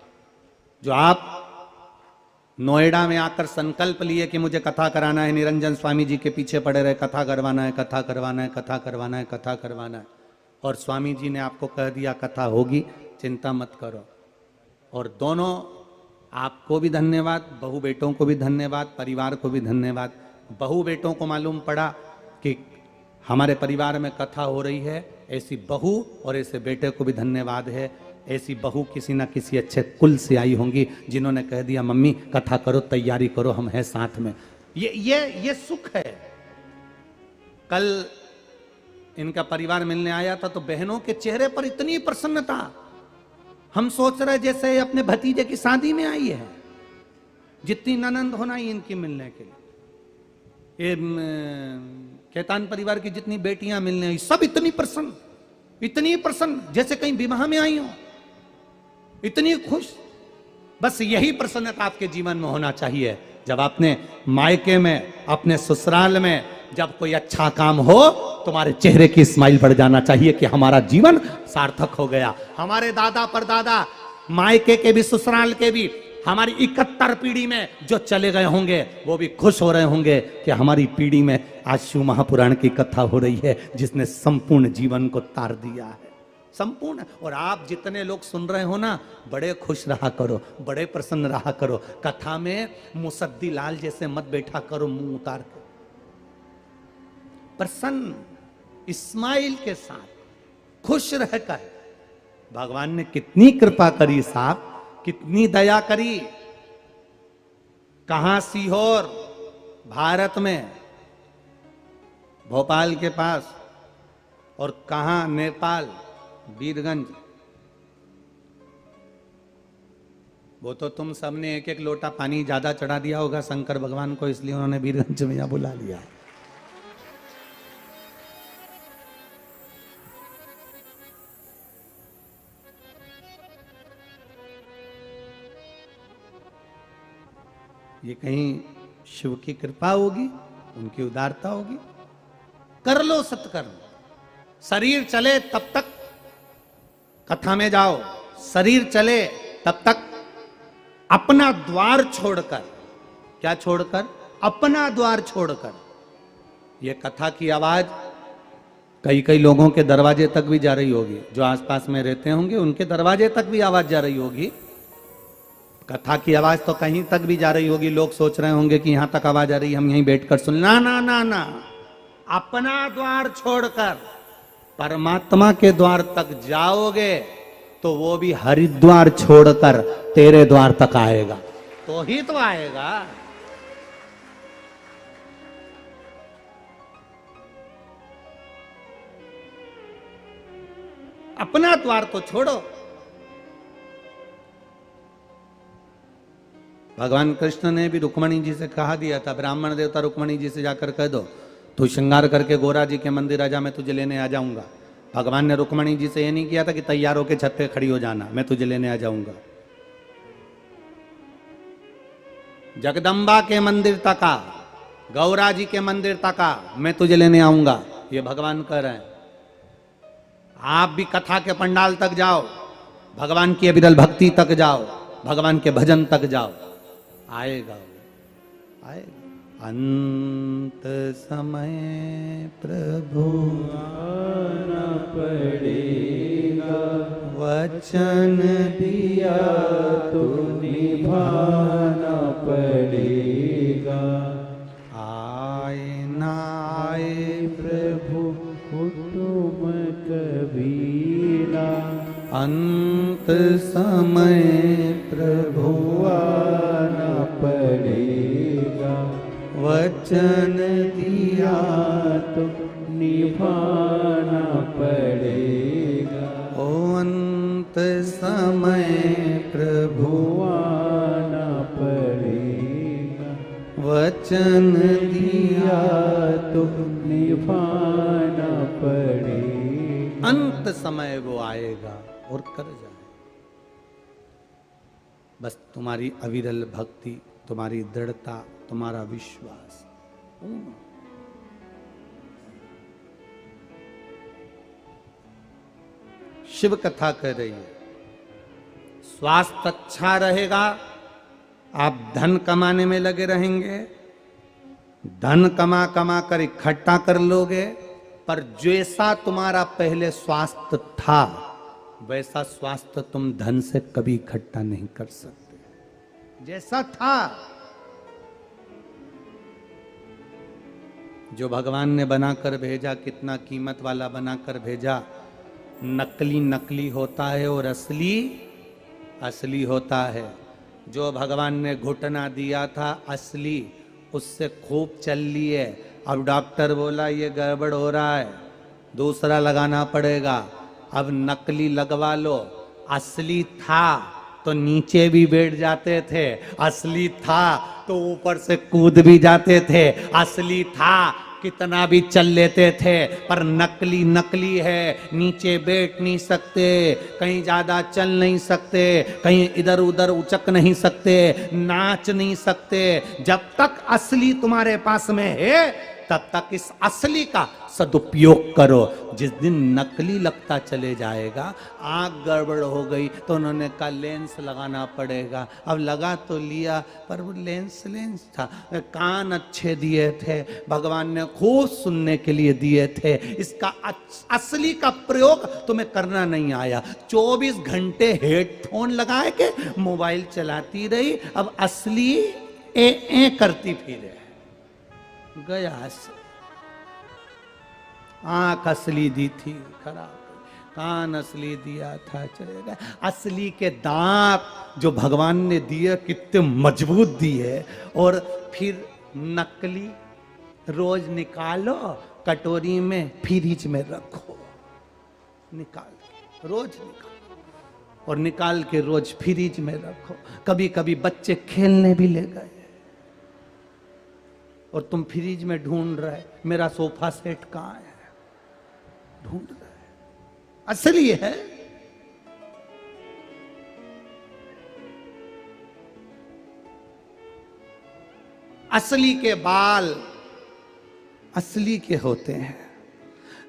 जो आप नोएडा में आकर संकल्प लिए कि मुझे कथा कराना है, निरंजन स्वामी जी के पीछे पड़े रहे, कथा करवाना है, कथा करवाना है, कथा करवाना है, कथा करवाना है। और स्वामी जी ने आपको कह दिया कथा होगी, चिंता मत करो। और दोनों, आपको भी धन्यवाद, बहू बेटों को भी धन्यवाद, परिवार को भी धन्यवाद। बहू बेटों को मालूम पड़ा कि हमारे परिवार में कथा हो रही है, ऐसी बहू और ऐसे बेटे को भी धन्यवाद है। ऐसी बहू किसी ना किसी अच्छे कुल से आई होंगी, जिन्होंने कह दिया मम्मी कथा करो, तैयारी करो, हम हैं साथ में। ये सुख है। कल इनका परिवार मिलने आया था तो बहनों के चेहरे पर इतनी प्रसन्नता, हम सोच रहे जैसे अपने भतीजे की शादी में आई है। जितनी ननंद होना ही इनकी मिलने के लिए, ये खेतान परिवार की जितनी बेटियां मिलने आई, सब इतनी प्रसन्न जैसे कहीं विवाह में आई हो, इतनी खुश। बस यही प्रसन्नता आपके जीवन में होना चाहिए। जब आपने मायके में, अपने ससुराल में जब कोई अच्छा काम हो, तुम्हारे चेहरे की स्माइल बढ़ जाना चाहिए कि हमारा जीवन सार्थक हो गया। हमारे दादा परदादा, मायके के भी ससुराल के भी, हमारी 71 पीढ़ी में जो चले गए होंगे वो भी खुश हो रहे होंगे कि हमारी पीढ़ी में आज शिव महापुराण की कथा हो रही है, जिसने संपूर्ण जीवन को तार दिया है, संपूर्ण। और आप जितने लोग सुन रहे हो ना, बड़े खुश रहा करो, बड़े प्रसन्न रहा करो। कथा में मुसद्दी लाल जैसे मत बैठा करो मुंह उतार कर, प्रसन्न स्माइल के साथ खुश रहकर। भगवान ने कितनी कृपा करी साहब, कितनी दया करी। कहां सीहोर भारत में, भोपाल के पास, और कहां नेपाल वीरगंज। वो तो तुम सबने एक एक लोटा पानी ज्यादा चढ़ा दिया होगा शंकर भगवान को, इसलिए उन्होंने वीरगंज में यहां बुला लिया। ये कहीं शिव की कृपा होगी, उनकी उदारता होगी। कर लो सत्कर्म, शरीर चले तब तक कथा में जाओ, शरीर चले तब तक अपना द्वार छोड़कर, क्या छोड़कर? अपना द्वार छोड़कर। ये कथा की आवाज कई कई लोगों के दरवाजे तक भी जा रही होगी, जो आसपास में रहते होंगे उनके दरवाजे तक भी आवाज जा रही होगी। कथा की आवाज तो कहीं तक भी जा रही होगी। लोग सोच रहे होंगे कि यहां तक आवाज आ रही, हम यहीं बैठकर सुन। ना ना ना ना, अपना द्वार छोड़कर परमात्मा के द्वार तक जाओगे तो वो भी हरिद्वार छोड़कर तेरे द्वार तक आएगा, तो ही तो आएगा। अपना द्वार तो छोड़ो। भगवान कृष्ण ने भी रुक्मणी जी से कहा दिया था, ब्राह्मण देवता रुक्मणी जी से जाकर कह दो तू श्रृंगार करके गोरा जी के मंदिर आ जा, मैं तुझे लेने आ जाऊंगा। भगवान ने रुक्मणी जी से यह नहीं किया था कि तैयार होकर छत पे खड़ी हो जाना, मैं तुझे लेने आ जाऊंगा। जगदम्बा के मंदिर तक आ, गौरा जी के मंदिर तक आ, मैं तुझे लेने आऊंगा, ये भगवान कह रहे हैं। आप भी कथा के पंडाल तक जाओ, भगवान की अविरल भक्ति तक जाओ, भगवान के भजन तक जाओ, आएगा आएगा। अंत समय प्रभु आना पड़ेगा, वचन दिया तो निभाना पड़ेगा। आए ना आए प्रभु कुटुम कबीरा, अंत समय प्रभु आना पड़ेगा। वचन दिया तो निभाना पड़ेगा। ओ अंत समय प्रभु आना पड़ेगा। वचन दिया तो निभाना पड़ेगा। अंत समय वो आएगा और कर जाए। बस तुम्हारी अविरल भक्ति, तुम्हारी दृढ़ता, तुम्हारा विश्वास। शिव कथा कह रही है, स्वास्थ्य अच्छा रहेगा, आप धन कमाने में लगे रहेंगे, धन कमा कमा कर इकट्ठा कर लोगे, पर जैसा तुम्हारा पहले स्वास्थ्य था वैसा स्वास्थ्य तुम धन से कभी इकट्ठा नहीं कर सकते। जैसा था, जो भगवान ने बनाकर भेजा, कितना कीमत वाला बनाकर भेजा। नकली नकली होता है और असली असली होता है। जो भगवान ने घुटना दिया था असली, उससे खूब चल लिए। अब डॉक्टर बोला ये गड़बड़ हो रहा है, दूसरा लगाना पड़ेगा, अब नकली लगवा लो। असली था तो नीचे भी बैठ जाते थे, असली था तो ऊपर से कूद भी जाते थे, असली था कितना भी चल लेते थे, पर नकली नकली है, नीचे बैठ नहीं सकते, कहीं ज्यादा चल नहीं सकते, कहीं इधर उधर उचक नहीं सकते, नाच नहीं सकते। जब तक असली तुम्हारे पास में है तब तक इस असली का सदुपयोग करो। जिस दिन नकली लगता चले जाएगा, आंख गड़बड़ हो गई तो उन्होंने कहा लेंस लगाना पड़ेगा। अब लगा तो लिया, पर वो लेंस लेंस था। कान अच्छे दिए थे, भगवान ने खूब सुनने के लिए दिए थे, इसका असली का प्रयोग तुम्हें करना नहीं आया। 24 घंटे हेडफोन लगाए के मोबाइल चलाती रही, अब असली ए करती फिरे। गया आंख असली दी थी खराब, कान असली दिया था चले गए। असली के दांत जो भगवान ने दिए कितने मजबूत दिए, और फिर नकली रोज निकालो कटोरी में, फ्रिज में रखो, निकाल के रोज निकालो और निकाल के रोज फ्रिज में रखो। कभी कभी बच्चे खेलने भी ले गए और तुम फ्रिज में ढूंढ रहे मेरा सोफा सेट कहां है, ढूंढ रहे। असली है। असली के बाल असली के होते हैं,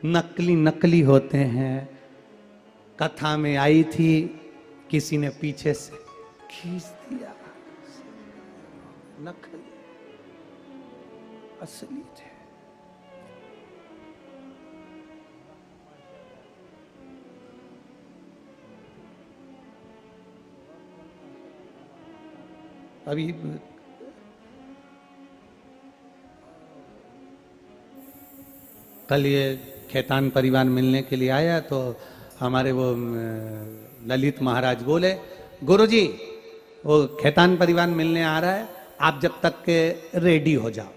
नकली नकली होते हैं। कथा में आई थी, किसी ने पीछे से खींच दिया, नकली असली थे। अभी कल ये खेतान परिवार मिलने के लिए आया तो हमारे वो ललित महाराज बोले, गुरुजी वो खेतान परिवार मिलने आ रहा है, आप जब तक के रेडी हो जाओ।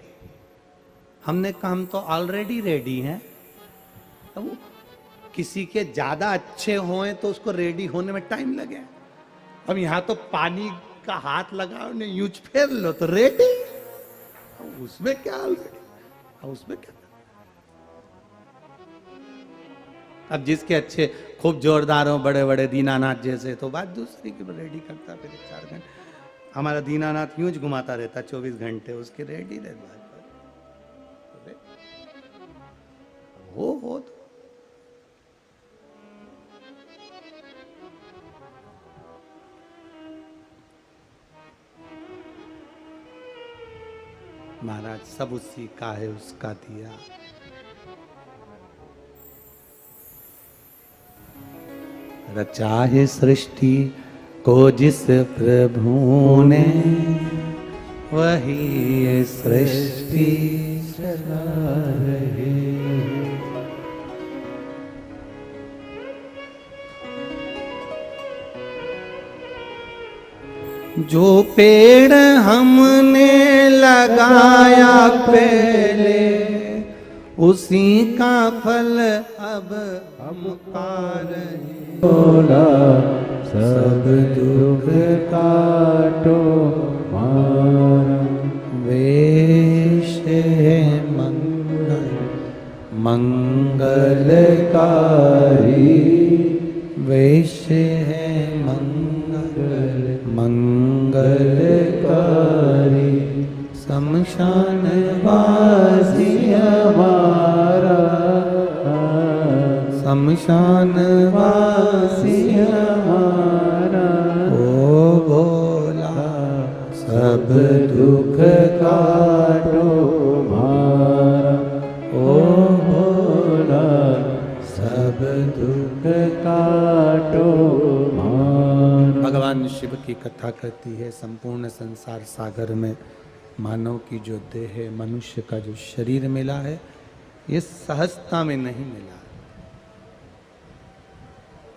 हमने कहा हम तो ऑलरेडी रेडी हैं। तो किसी के ज्यादा अच्छे हों तो उसको रेडी होने में टाइम लगे। अब यहाँ तो पानी का हाथ लगाओ ने यूज फेर लो तो रेडी, उसमें क्या ऑलरेडी, उसमें क्या। अब जिसके अच्छे खूब जोरदार हो, बड़े बड़े दीनानाथ जैसे, तो बात दूसरी की रेडी करता फिर 4 घंटे। हमारा दीनानाथ यूं घुमाता रहता 24 घंटे, उसके रेडी रहता हो तो। महाराज सब उसी का है, उसका दिया। रचा है सृष्टि को जिस प्रभु ने, वही ये सृष्टि चला रहे। जो पेड़ हमने लगाया पहले उसी का फल अब हम पा रहे। बोला सब दुख काटो मारा, वेश है मंगल मंगलकारी, वेश है मंगल मंगलकारी, शमशान वासी हमारा, शमशान वासी हमारा, ओ भोला सब दुख काटो मारा, ओ भोला सब दुख काटो मारा। भगवान शिव की कथा कहती है संपूर्ण संसार सागर में मानव की जो देह है, मनुष्य का जो शरीर मिला है, ये सहजता में नहीं मिला।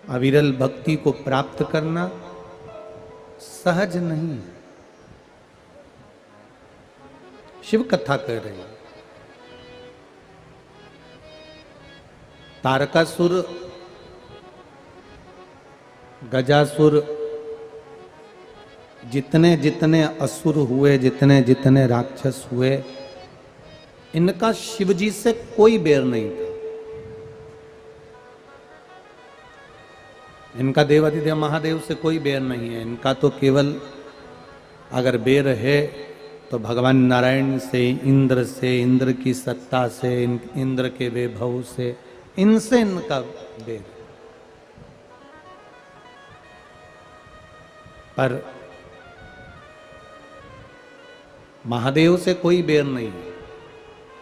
अविरल भक्ति को प्राप्त करना सहज नहीं है। शिव कथा कह रही है। तारकासुर, गजासुर, जितने जितने असुर हुए, जितने जितने राक्षस हुए, इनका शिवजी से कोई बैर नहीं था। इनका देवाधिदेव महादेव से कोई बैर नहीं है। इनका तो केवल अगर बैर है तो भगवान नारायण से, इंद्र की सत्ता से, इंद्र के वैभव से, इनसे इनका बैर। पर महादेव से कोई बैर नहीं है।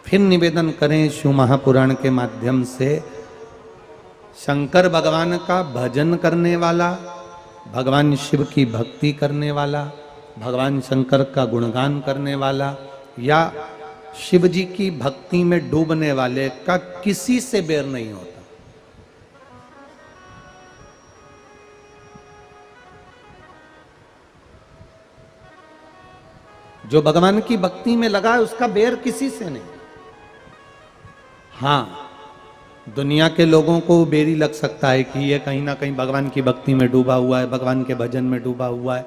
फिर निवेदन करें शिव महापुराण के माध्यम से, शंकर भगवान का भजन करने वाला, भगवान शिव की भक्ति करने वाला, भगवान शंकर का गुणगान करने वाला या शिव जी की भक्ति में डूबने वाले का किसी से बैर नहीं होता। जो भगवान की भक्ति में लगा है उसका बैर किसी से नहीं। हाँ, दुनिया के लोगों को बेरी लग सकता है कि ये कहीं ना कहीं भगवान की भक्ति में डूबा हुआ है, भगवान के भजन में डूबा हुआ है,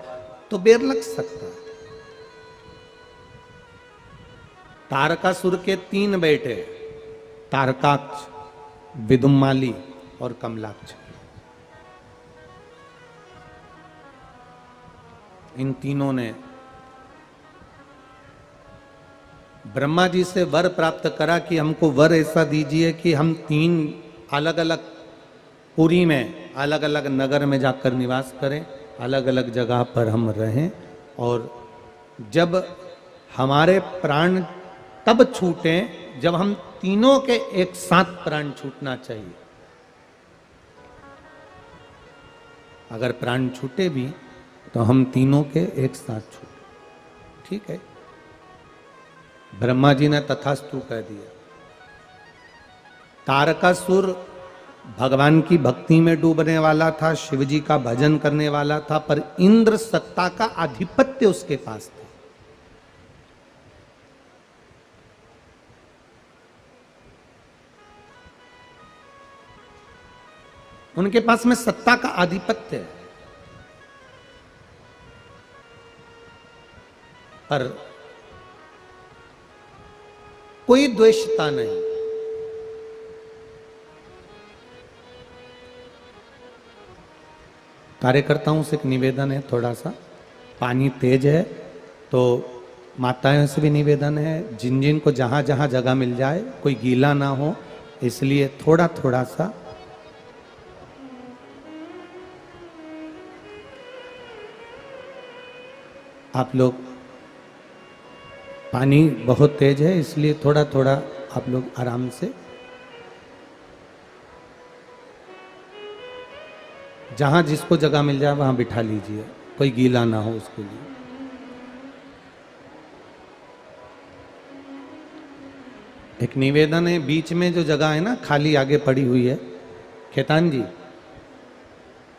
तो बैर लग सकता है। तारकासुर के 3 बेटे, तारकाक्ष, विदुम्माली और कमलाक्ष। इन तीनों ने ब्रह्मा जी से वर प्राप्त करा कि हमको वर ऐसा दीजिए कि हम 3 अलग अलग पुरी में, अलग अलग नगर में जाकर निवास करें, अलग अलग जगह पर हम रहें, और जब हमारे प्राण तब छूटें जब हम तीनों के एक साथ प्राण छूटना चाहिए। अगर प्राण छूटे भी तो हम तीनों के एक साथ छूटे। ठीक है, ब्रह्मा जी ने तथास्तु कह दिया। तारकासुर भगवान की भक्ति में डूबने वाला था, शिव जी का भजन करने वाला था, पर इंद्र सत्ता का आधिपत्य उसके पास था। उनके पास में सत्ता का आधिपत्य है, पर कोई द्वेषता नहीं। कार्यकर्ताओं से एक निवेदन है, थोड़ा सा पानी तेज है तो माताओं से भी निवेदन है, जिन जिन को जहां जहां जगह मिल जाए, कोई गीला ना हो, इसलिए थोड़ा थोड़ा सा आप लोग, पानी बहुत तेज है इसलिए थोड़ा थोड़ा आप लोग आराम से, जहां जिसको जगह मिल जाए वहां बिठा लीजिए, कोई गीला ना हो उसके लिए। एक निवेदन है, बीच में जो जगह है ना खाली आगे पड़ी हुई है, खेतान जी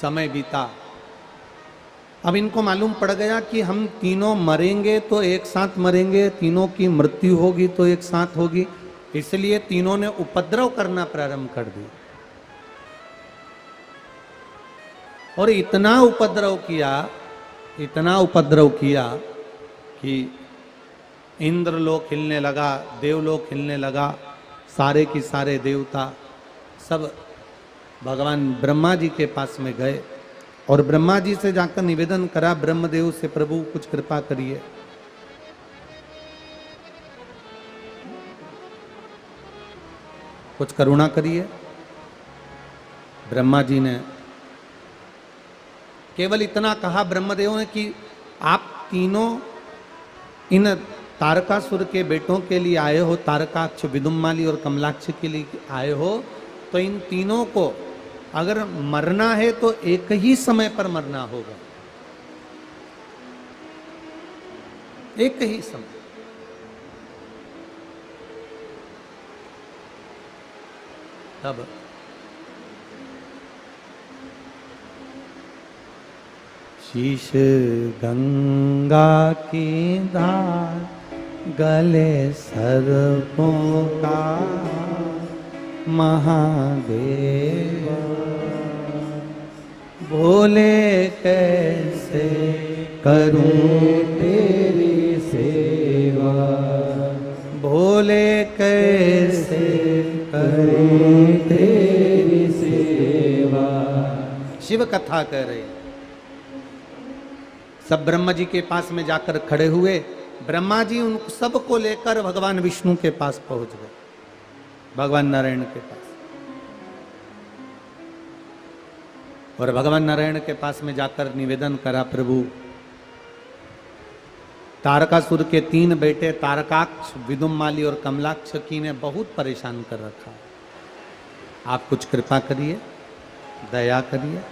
समय बीता। अब इनको मालूम पड़ गया कि हम तीनों मरेंगे तो एक साथ मरेंगे, तीनों की मृत्यु होगी तो एक साथ होगी, इसलिए तीनों ने उपद्रव करना प्रारंभ कर दिया। और इतना उपद्रव किया कि इंद्रलोक हिलने लगा, देवलोक हिलने लगा, सारे की सारे देवता सब भगवान ब्रह्मा जी के पास में गए और ब्रह्मा जी से जाकर निवेदन करा ब्रह्मदेव से, प्रभु कुछ कृपा करिए, कुछ करुणा करिए। ब्रह्मा जी ने केवल इतना कहा ब्रह्मदेव ने कि आप तीनों इन तारकासुर के बेटों के लिए आए हो, तारकाक्ष, विदुम्माली और कमलाक्ष के लिए आए हो, तो इन तीनों को अगर मरना है तो एक ही समय पर मरना होगा, एक ही समय। तब शीश गंगा की धार, गले सर्पों का महादेव, भोले कैसे करूं तेरी सेवा, भोले कैसे करूं तेरी सेवा। शिव कथा कर रहे, सब ब्रह्मा जी के पास में जाकर खड़े हुए। ब्रह्मा जी उन सबको लेकर भगवान विष्णु के पास पहुंच गए, भगवान नारायण के पास। और भगवान नारायण के पास में जाकर निवेदन करा, प्रभु तारकासुर के 3 बेटे तारकाक्ष, विदुम्माली और कमलाक्ष की ने बहुत परेशान कर रखा, आप कुछ कृपा करिए, दया करिए।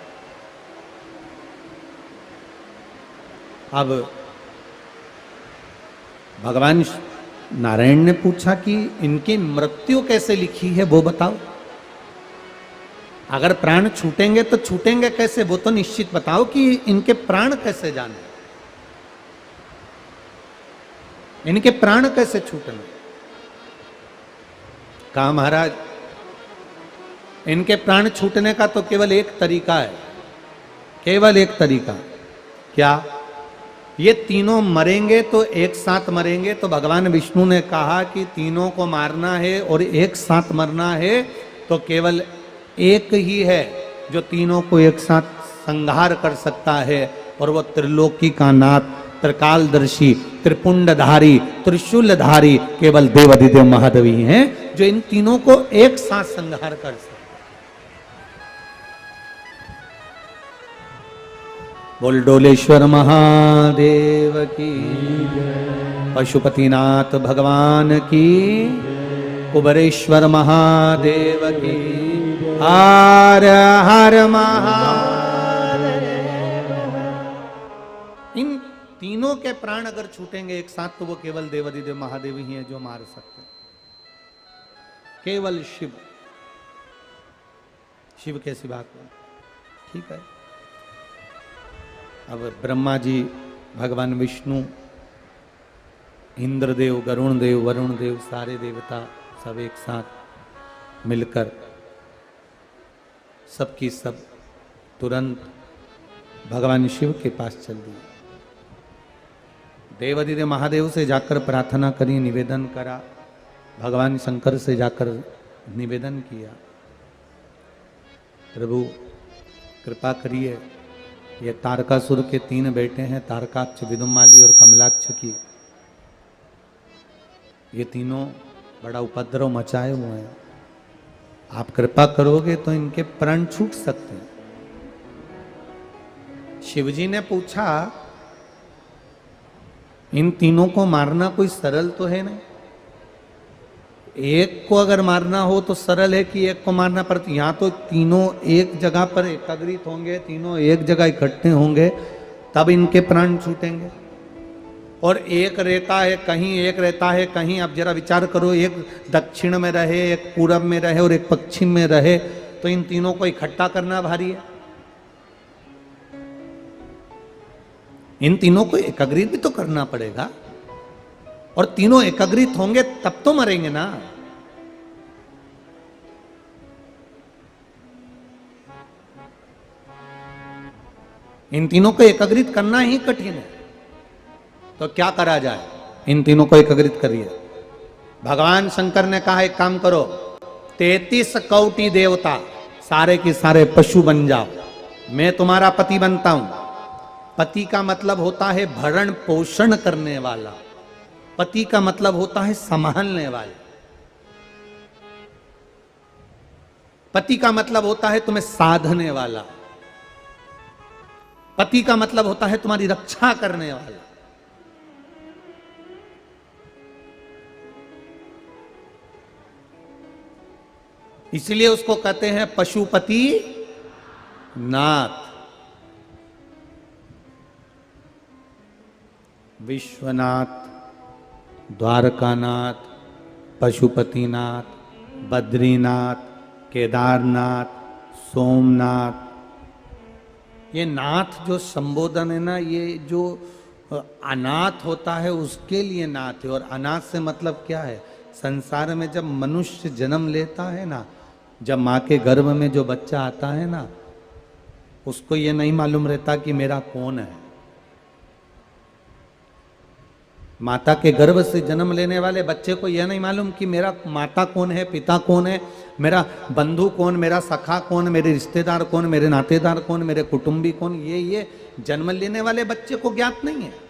अब भगवान नारायण ने पूछा कि इनकी मृत्यु कैसे लिखी है वो बताओ, अगर प्राण छूटेंगे तो छूटेंगे कैसे, वो तो निश्चित बताओ कि इनके प्राण कैसे जाने, इनके प्राण कैसे छूटेंगे। कहा महाराज इनके प्राण छूटने का तो केवल एक तरीका है, केवल एक तरीका। क्या? ये तीनों मरेंगे तो एक साथ मरेंगे, तो भगवान विष्णु ने कहा कि तीनों को मारना है और एक साथ मरना है, तो केवल एक ही है जो तीनों को एक साथ संहार कर सकता है, और वो त्रिलोकी का नाथ, त्रिकालदर्शी, त्रिपुंडधारी, त्रिशूलधारी केवल देवाधिदेव महादेव ही हैं जो इन तीनों को एक साथ संहार कर सकते। बोल डोलेश्वर महादेव की, पशुपतिनाथ भगवान की, कुबरेश्वर महादेव की, हर हर महादेव। इन तीनों के प्राण अगर छूटेंगे एक साथ तो वो केवल देवाधिदेव महादेव ही हैं जो मार सकते हैं, केवल शिव, शिव के सिवा को। ठीक है, अब ब्रह्मा जी, भगवान विष्णु, इंद्रदेव, गरुण देव, वरुण देव, सारे देवता सब एक साथ मिलकर सबकी सब तुरंत भगवान शिव के पास चल दिए। देवाधिदेव महादेव से जाकर प्रार्थना करी, निवेदन करा, भगवान शंकर से जाकर निवेदन किया, प्रभु कृपा करिए, ये तारकासुर के 3 बेटे हैं, तारकाक्ष, विदुम्माली और कमलाक्ष की, ये तीनों बड़ा उपद्रव मचाए हुए हैं, आप कृपा करोगे तो इनके प्राण छूट सकते हैं। शिवजी ने पूछा, इन तीनों को मारना कोई सरल तो है नहीं, एक को अगर मारना हो तो सरल है कि एक को मारना पड़ता, यहाँ तो तीनों एक जगह पर एकत्रित होंगे, तीनों एक जगह इकट्ठे होंगे तब इनके प्राण छूटेंगे। और एक रहता है कहीं, एक रहता है कहीं, अब जरा विचार करो, एक दक्षिण में रहे, एक पूरब में रहे और एक पश्चिम में रहे, तो इन तीनों को इकट्ठा करना भारी है। इन तीनों को एकाग्रित भी तो करना पड़ेगा, और तीनों एकाग्रित होंगे तब तो मरेंगे ना। इन तीनों को एकाग्रित करना ही कठिन है, तो क्या करा जाए? इन तीनों को एकाग्रित करिए। भगवान शंकर ने कहा एक काम करो, 33 कौटि देवता सारे के सारे पशु बन जाओ, मैं तुम्हारा पति बनता हूं। पति का मतलब होता है भरण पोषण करने वाला, पति का मतलब होता है संभालने वाला, पति का मतलब होता है तुम्हें साधने वाला, पति का मतलब होता है तुम्हारी रक्षा करने वाला। इसलिए उसको कहते हैं पशुपति नाथ, विश्वनाथ, द्वारकानाथ, पशुपतिनाथ, बद्रीनाथ, केदारनाथ, सोमनाथ। ये नाथ जो संबोधन है ना, ये जो अनाथ होता है उसके लिए नाथ है। और अनाथ से मतलब क्या है? संसार में जब मनुष्य जन्म लेता है ना, जब माँ के गर्भ में जो बच्चा आता है ना, उसको ये नहीं मालूम रहता कि मेरा कौन है। माता के गर्भ से जन्म लेने वाले बच्चे को यह नहीं मालूम कि मेरा माता कौन है, पिता कौन है, मेरा बंधु कौन, मेरा सखा कौन, मेरे रिश्तेदार कौन, मेरे नातेदार कौन, मेरे कुटुंबी कौन। ये जन्म लेने वाले बच्चे को ज्ञात नहीं है।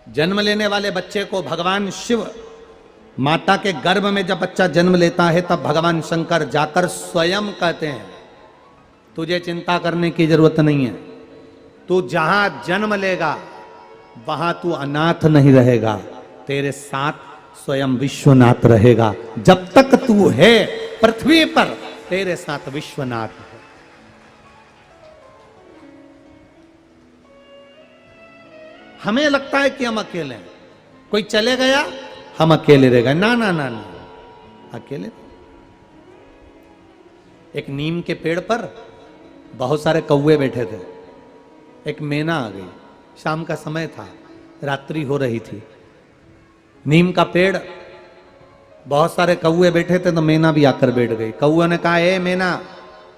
जन्म लेने वाले बच्चे को भगवान शिव, माता के गर्भ में जब बच्चा जन्म लेता है तब भगवान शंकर जाकर स्वयं कहते हैं, तुझे चिंता करने की जरूरत नहीं है, तू जहां जन्म लेगा वहां तू अनाथ नहीं रहेगा, तेरे साथ स्वयं विश्वनाथ रहेगा। जब तक तू है पृथ्वी पर तेरे साथ विश्वनाथ है। हमें लगता है कि हम अकेले हैं, कोई चले गया हम अकेले रह गए। ना ना ना ना, अकेले। एक नीम के पेड़ पर बहुत सारे कौवे बैठे थे। एक मैना आ गई, शाम का समय था, रात्रि हो रही थी। नीम का पेड़, बहुत सारे कौवे बैठे थे, तो मैना भी आकर बैठ गई। कौवे ने कहा, ए मैना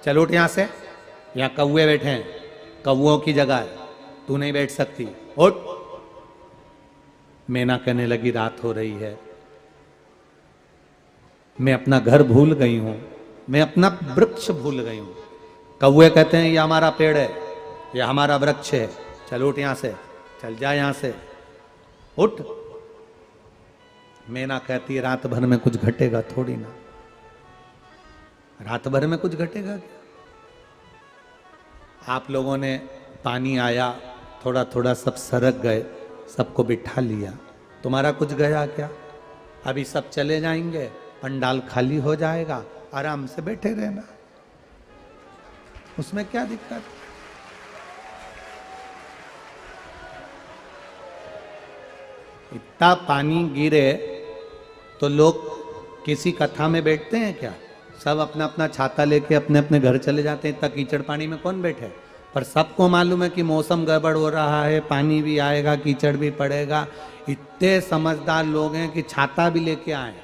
चलो उठ यहां से, यहां कौवे बैठे हैं, कौवों की जगह है, तू नहीं बैठ सकती, उठ। मैना कहने लगी, रात हो रही है, मैं अपना घर भूल गई हूं, मैं अपना वृक्ष भूल गई हूं। कौवे कहते हैं, ये हमारा पेड़ है, ये हमारा वृक्ष है, चल उठ यहां से, चल जा यहां से, उठ। मैना कहती है, रात भर में कुछ घटेगा थोड़ी ना, रात भर में कुछ घटेगा क्या? आप लोगों ने पानी आया, थोड़ा थोड़ा सब सरक गए, सबको बिठा लिया, तुम्हारा कुछ गया क्या? अभी सब चले जाएंगे, पंडाल खाली हो जाएगा, आराम से बैठे रहना, उसमें क्या दिक्कत? इतना पानी गिरे तो लोग किसी कथा में बैठते हैं क्या? सब अपना अपना छाता लेके अपने अपने घर चले जाते हैं। इतना कीचड़ पानी में कौन बैठे? पर सबको मालूम है कि मौसम गड़बड़ हो रहा है, पानी भी आएगा, कीचड़ भी पड़ेगा। इतने समझदार लोग हैं कि छाता भी लेके आए,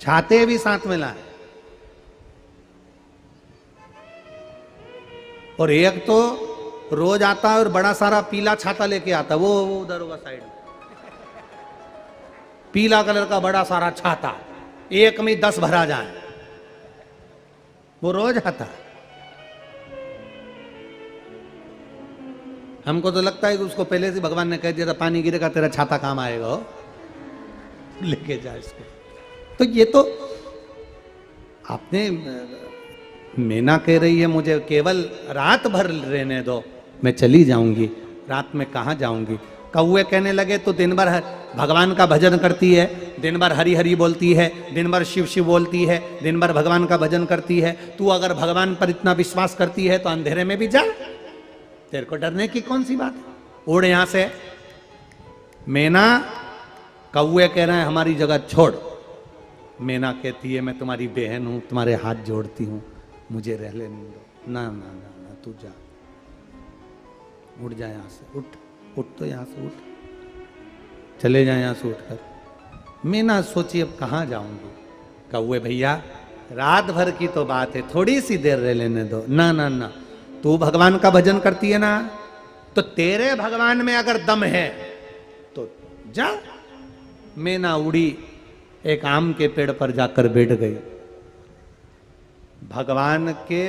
छाते भी साथ में लाए। और एक तो रोज आता है और बड़ा सारा पीला छाता लेके आता, वो उधर होगा साइड में, पीला कलर का बड़ा सारा छाता, एक में 10 भरा जाए, वो रोज आता। हमको तो लगता है कि उसको पहले से भगवान ने कह दिया था, पानी गिरेगा तेरा छाता काम आएगा, हो लेके जा इसको। तो ये तो आपने, मैना कह रही है मुझे केवल रात भर रहने दो, मैं चली जाऊंगी, रात में कहाँ जाऊंगी। कौवे कहने लगे, तो दिन भर भगवान का भजन करती है, दिन भर हरि हरि बोलती है, दिन भर शिव शिव बोलती है, दिन भर भगवान का भजन करती है, तू अगर भगवान पर इतना विश्वास करती है तो अंधेरे में भी जा, तेरे को डरने की कौन सी बात है, उड़ यहां से। मैना कौवे कह रहे हैं हमारी जगह छोड़। मैना कहती है मैं तुम्हारी बहन हूं, तुम्हारे हाथ जोड़ती हूं, मुझे रह लेने दो। ना ना ना ना, तू जा, उठ जा यहां से, उठ तो यहां से उठ, चले जाए यहां से उठकर। मैना सोची अब कहां जाऊंगी। कौवे भैया रात भर की तो बात है, थोड़ी सी देर रह लेने दो। ना ना ना, तू भगवान का भजन करती है ना, तो तेरे भगवान में अगर दम है तो जा। मैना उड़ी, एक आम के पेड़ पर जाकर बैठ गई। भगवान के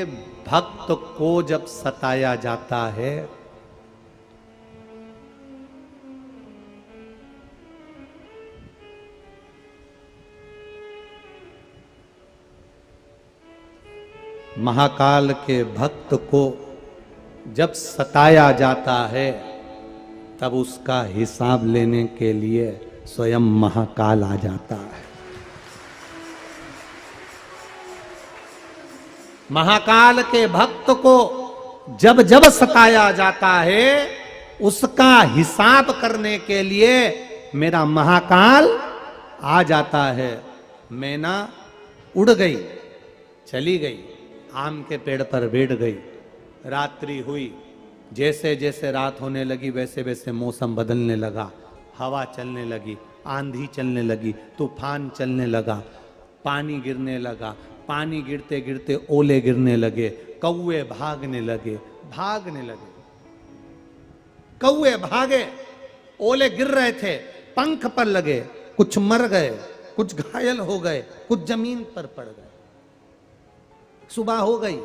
भक्त को जब सताया जाता है महाकाल के भक्त को जब सताया जाता है तब उसका हिसाब लेने के लिए स्वयं महाकाल आ जाता है। महाकाल के भक्त को जब जब सताया जाता है उसका हिसाब करने के लिए मेरा महाकाल आ जाता है। मैना उड़ गई, चली गई, आम के पेड़ पर बैठ गई। रात्रि हुई, जैसे जैसे रात होने लगी वैसे वैसे मौसम बदलने लगा, हवा चलने लगी, आंधी चलने लगी, तूफान चलने लगा, पानी गिरने लगा। पानी गिरते गिरते ओले गिरने लगे, कौवे भागने लगे, भागने लगे। कौवे भागे, ओले गिर रहे थे, पंख पर लगे, कुछ मर गए, कुछ घायल हो गए, कुछ जमीन पर पड़ गए। सुबह हो गई,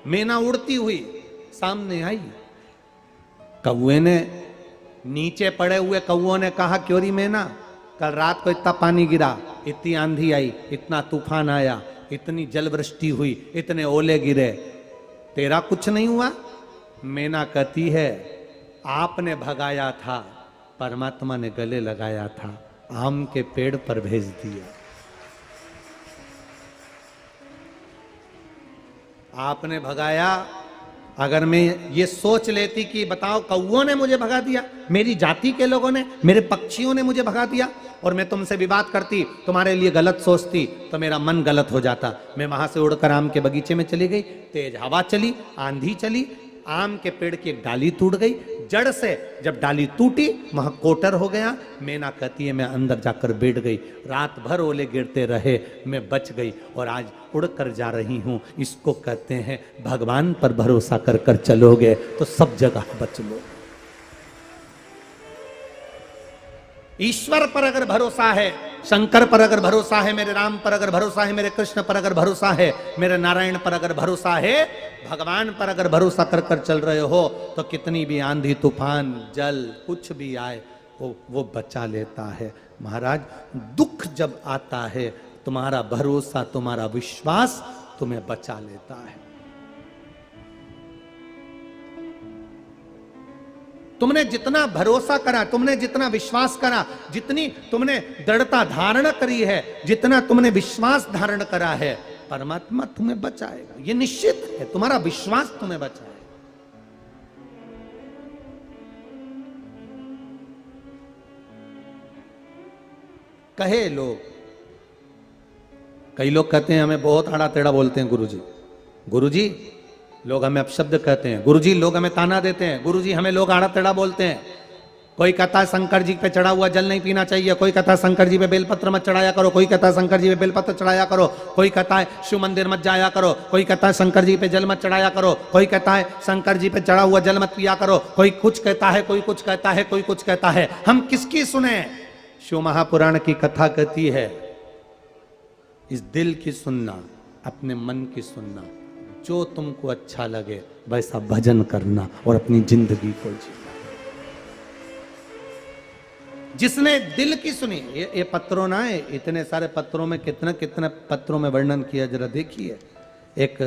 मैना उड़ती हुई सामने आई। कौवे ने, नीचे पड़े हुए कौओं ने कहा क्यों री मैना, कल रात को इतना पानी गिरा, इतनी आंधी आई, इतना तूफान आया, इतनी जलवृष्टि हुई, इतने ओले गिरे, तेरा कुछ नहीं हुआ। मैना कहती है आपने भगाया था, परमात्मा ने गले लगाया था, आम के पेड़ पर भेज दिया। आपने भगाया। अगर मैं ये सोच लेती कि बताओ कौओं ने मुझे भगा दिया, मेरी जाति के लोगों ने, मेरे पक्षियों ने मुझे भगा दिया, और मैं तुमसे भी बात करती, तुम्हारे लिए गलत सोचती, तो मेरा मन गलत हो जाता। मैं वहां से उड़कर आम के बगीचे में चली गई, तेज हवा चली, आंधी चली, आम के पेड़ की एक डाली टूट गई, जड़ से जब डाली टूटी वहां कोटर हो गया। मैना कहती है मैं अंदर जाकर बैठ गई, रात भर ओले गिरते रहे, मैं बच गई और आज उड़कर जा रही हूं। इसको कहते हैं भगवान पर भरोसा कर कर चलोगे तो सब जगह बच लो। ईश्वर पर अगर भरोसा है, शंकर पर अगर भरोसा है, मेरे राम पर अगर भरोसा है, मेरे कृष्ण पर अगर भरोसा है, मेरे नारायण पर अगर भरोसा है, भगवान पर अगर भरोसा कर कर चल रहे हो तो कितनी भी आंधी तूफान जल कुछ भी आए वो बचा लेता है। महाराज दुख जब आता है तुम्हारा भरोसा, तुम्हारा विश्वास तुम्हें बचा लेता है। तुमने जितना भरोसा करा, तुमने जितना विश्वास करा, जितनी तुमने दृढ़ता धारण करी है, जितना तुमने विश्वास धारण करा है, परमात्मा तुम्हें बचाएगा, ये निश्चित है। तुम्हारा विश्वास तुम्हें बचाएगा। कहे लोग, कई लोग कहते हैं हमें बहुत आड़ा टेढ़ा बोलते हैं गुरुजी, गुरुजी लोग हमें अपशब्द कहते हैं, गुरुजी लोग हमें ताना देते हैं, गुरुजी हमें लोग आड़ा टेढ़ा बोलते हैं। कोई कहता है शंकर जी पे चढ़ा हुआ जल नहीं पीना चाहिए, कोई कहता है शंकर जी पे बेलपत्र मत चढ़ाया करो, कोई कहता है शंकर जी पे बेलपत्र चढ़ाया करो, कोई कहता है शिव मंदिर मत जाया करो, कोई कहता है शंकर जी पे जल मत चढ़ाया करो, कोई कहता है शंकर जी पे चढ़ा हुआ जल मत पिया करो, कोई कुछ कहता है, कोई कुछ कहता है, कोई कुछ कहता है। हम किसकी सुने? शिव महापुराण की कथा कहती है इस दिल की सुनना, अपने मन की सुनना, जो तुमको अच्छा लगे वैसा भजन करना और अपनी जिंदगी को जीना। जिसने दिल की सुनी, ये पत्रों ना है, इतने सारे पत्रों में कितने कितने पत्रों में वर्णन किया, जरा देखिए। एक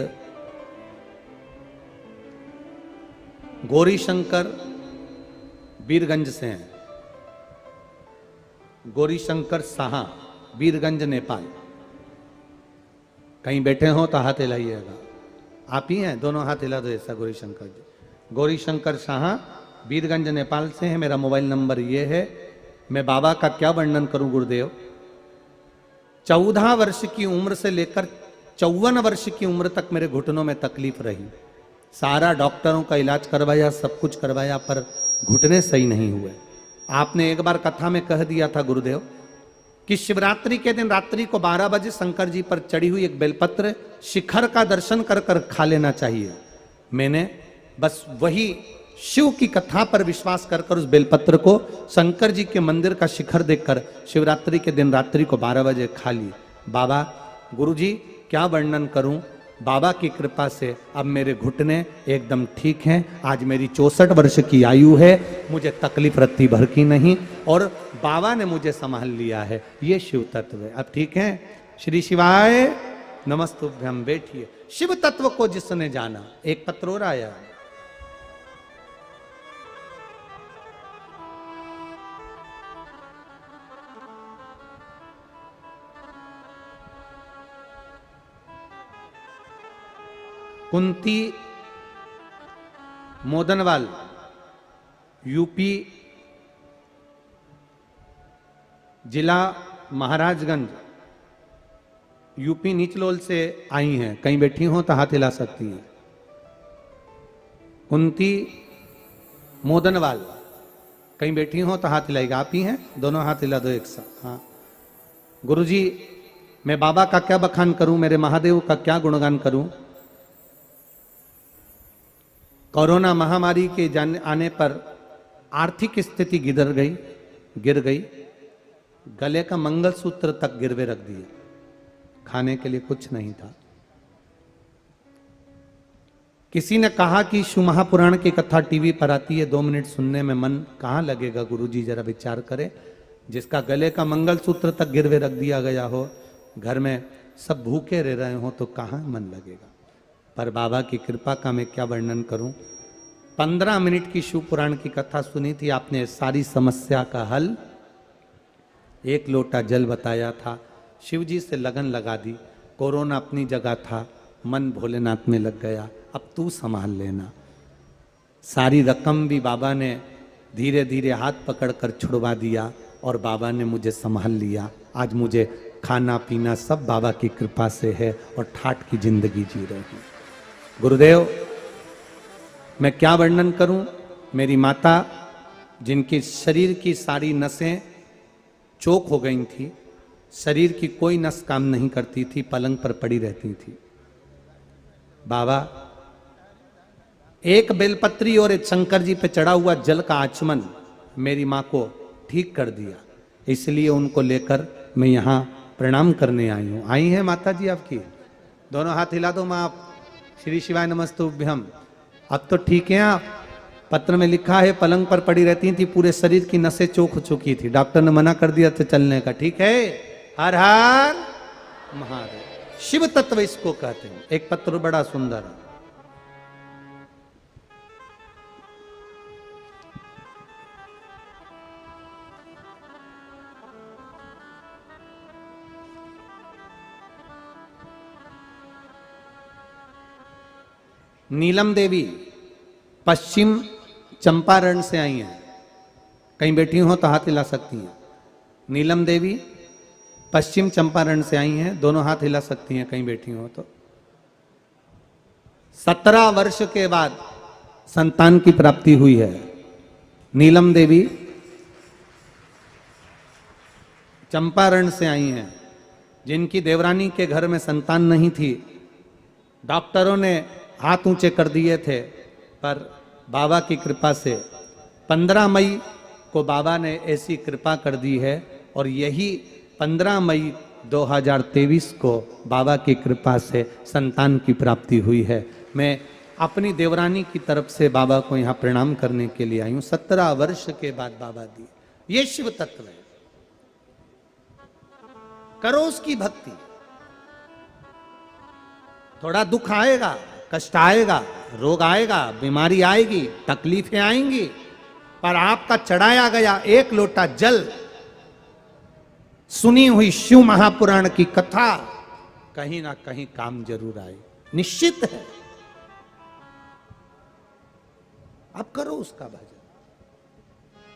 गौरी शंकर वीरगंज से हैं, गौरी शंकर साहा, वीरगंज नेपाल। कहीं बैठे हो तो हाथ हिलाइएगा, आप ही हैं, दोनों हाथ हिला दो ऐसा। गौरी शंकर जी, गौरी शंकर शाह वीरगंज नेपाल से है। मेरा मोबाइल नंबर ये है मैं बाबा का क्या वर्णन करूं गुरुदेव। 14 वर्ष की उम्र से लेकर 54 वर्ष की उम्र तक मेरे घुटनों में तकलीफ रही। सारा डॉक्टरों का इलाज करवाया, सब कुछ करवाया, पर घुटने सही नहीं हुए। आपने एक बार कथा में कह दिया था गुरुदेव कि शिवरात्रि के दिन रात्रि को 12 बजे शंकर जी पर चढ़ी हुई एक बेलपत्र शिखर का दर्शन कर कर खा लेना चाहिए। मैंने बस वही शिव की कथा पर विश्वास कर कर उस बेलपत्र को शंकर जी के मंदिर का शिखर देखकर शिवरात्रि के दिन रात्रि को 12 बजे खा ली। बाबा, गुरुजी क्या वर्णन करूं, बाबा की कृपा से अब मेरे घुटने एकदम ठीक हैं। आज मेरी 64 वर्ष की आयु है, मुझे तकलीफ रत्ती भर की नहीं, और बाबा ने मुझे संभाल लिया है। ये शिव तत्व है। अब ठीक है। श्री शिवाय नमस्तुभ्यम। बैठिए। शिव तत्व को जिसने जाना, एक पत्र और आया। कुंती मोदनवाल, यूपी, जिला महाराजगंज, यूपी निचलोल से आई हैं। कहीं बैठी हो तो हाथ हिला सकती हैं। कुंती मोदनवाल, कहीं बैठी हो तो हाथ हिलाएगा। आप ही हैं? दोनों हाथ हिला दो एक साथ। हाँ। गुरुजी, मैं बाबा का क्या बखान करूं, मेरे महादेव का क्या गुणगान करूं। कोरोना महामारी के आने पर आर्थिक स्थिति गिर गई। गले का मंगलसूत्र तक गिरवे रख दिए। खाने के लिए कुछ नहीं था। किसी ने कहा कि शिव महापुराण की कथा टीवी पर आती है, 2 मिनट सुनने में मन कहां लगेगा। गुरुजी जरा विचार करें। जिसका गले का मंगलसूत्र तक गिरवे रख दिया गया हो, घर में सब भूखे रह रहे हो, तो कहां मन लगेगा। पर बाबा की कृपा का मैं क्या वर्णन करूं। 15 मिनट की शिव पुराण की कथा सुनी थी आपने, सारी समस्या का हल। 1 लोटा जल बताया था, शिव जी से लगन लगा दी। कोरोना अपनी जगह था, मन भोलेनाथ में लग गया। अब तू संभाल लेना। सारी रकम भी बाबा ने धीरे धीरे हाथ पकड़कर छुड़वा दिया और बाबा ने मुझे संभाल लिया। आज मुझे खाना पीना सब बाबा की कृपा से है और ठाठ की जिंदगी जी रही हूं। गुरुदेव, मैं क्या वर्णन करूं। मेरी माता, जिनकी शरीर की सारी नसें चोक हो गई थी, शरीर की कोई नस काम नहीं करती थी, पलंग पर पड़ी रहती थी। बाबा एक बेलपत्री और एक शंकर जी पे चढ़ा हुआ जल का आचमन मेरी माँ को ठीक कर दिया। इसलिए उनको लेकर मैं यहाँ प्रणाम करने आई हूँ। आई हैं माता जी आपकी? दोनों हाथ हिला दो माँ। श्री शिवाय नमस्तुभ्यम। अब तो ठीक है आप। पत्र में लिखा है पलंग पर पड़ी रहती थी, पूरे शरीर की नसें चौक हो चुकी थी, डॉक्टर ने मना कर दिया था चलने का। ठीक है। हर हर महादेव। शिव तत्व इसको कहते हैं। एक पत्र बड़ा सुंदर है। नीलम देवी पश्चिम चंपारण से आई हैं। कहीं बैठी हो तो हाथ हिला सकती हैं। नीलम देवी पश्चिम चंपारण से आई हैं, दोनों हाथ हिला सकती हैं कहीं बैठी हो तो। 17 वर्ष के बाद संतान की प्राप्ति हुई है। नीलम देवी चंपारण से आई हैं, जिनकी देवरानी के घर में संतान नहीं थी। डॉक्टरों ने हाथ ऊंचे कर दिए थे, पर बाबा की कृपा से 15 मई को बाबा ने ऐसी कृपा कर दी है, और यही 15 मई 2023 को बाबा की कृपा से संतान की प्राप्ति हुई है। मैं अपनी देवरानी की तरफ से बाबा को यहाँ प्रणाम करने के लिए आई हूँ। 17 वर्ष के बाद बाबा दिए। ये शिव तत्व है। करो उसकी भक्ति। थोड़ा दुख आएगा, कष्ट आएगा, रोग आएगा, बीमारी आएगी, तकलीफें आएंगी, पर आपका चढ़ाया गया 1 लोटा जल, सुनी हुई शिव महापुराण की कथा कहीं ना कहीं काम जरूर आए, निश्चित है। आप करो उसका भजन,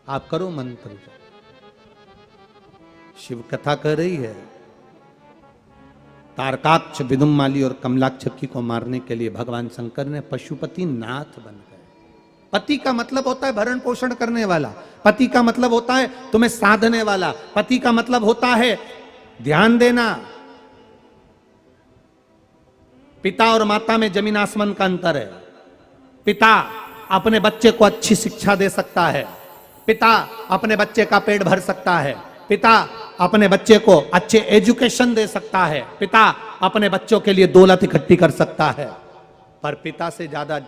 आप करो मंत्र। शिव कथा कर रही है। तारकाक्ष, विदुम्माली और कमलाक्षकी को मारने के लिए भगवान शंकर ने पशुपति नाथ बन गए। पति का मतलब होता है भरण पोषण करने वाला, पति का मतलब होता है तुम्हें साधने वाला, पति का मतलब होता है ध्यान देना। पिता और माता में जमीन आसमान का अंतर है। पिता अपने बच्चे को अच्छी शिक्षा दे सकता है, पिता अपने बच्चे का पेट भर सकता है, पिता अपने बच्चे को अच्छे एजुकेशन दे सकता है, पिता अपने बच्चों के लिए दौलत इकट्ठी कर सकता है, पर पिता से ज्यादा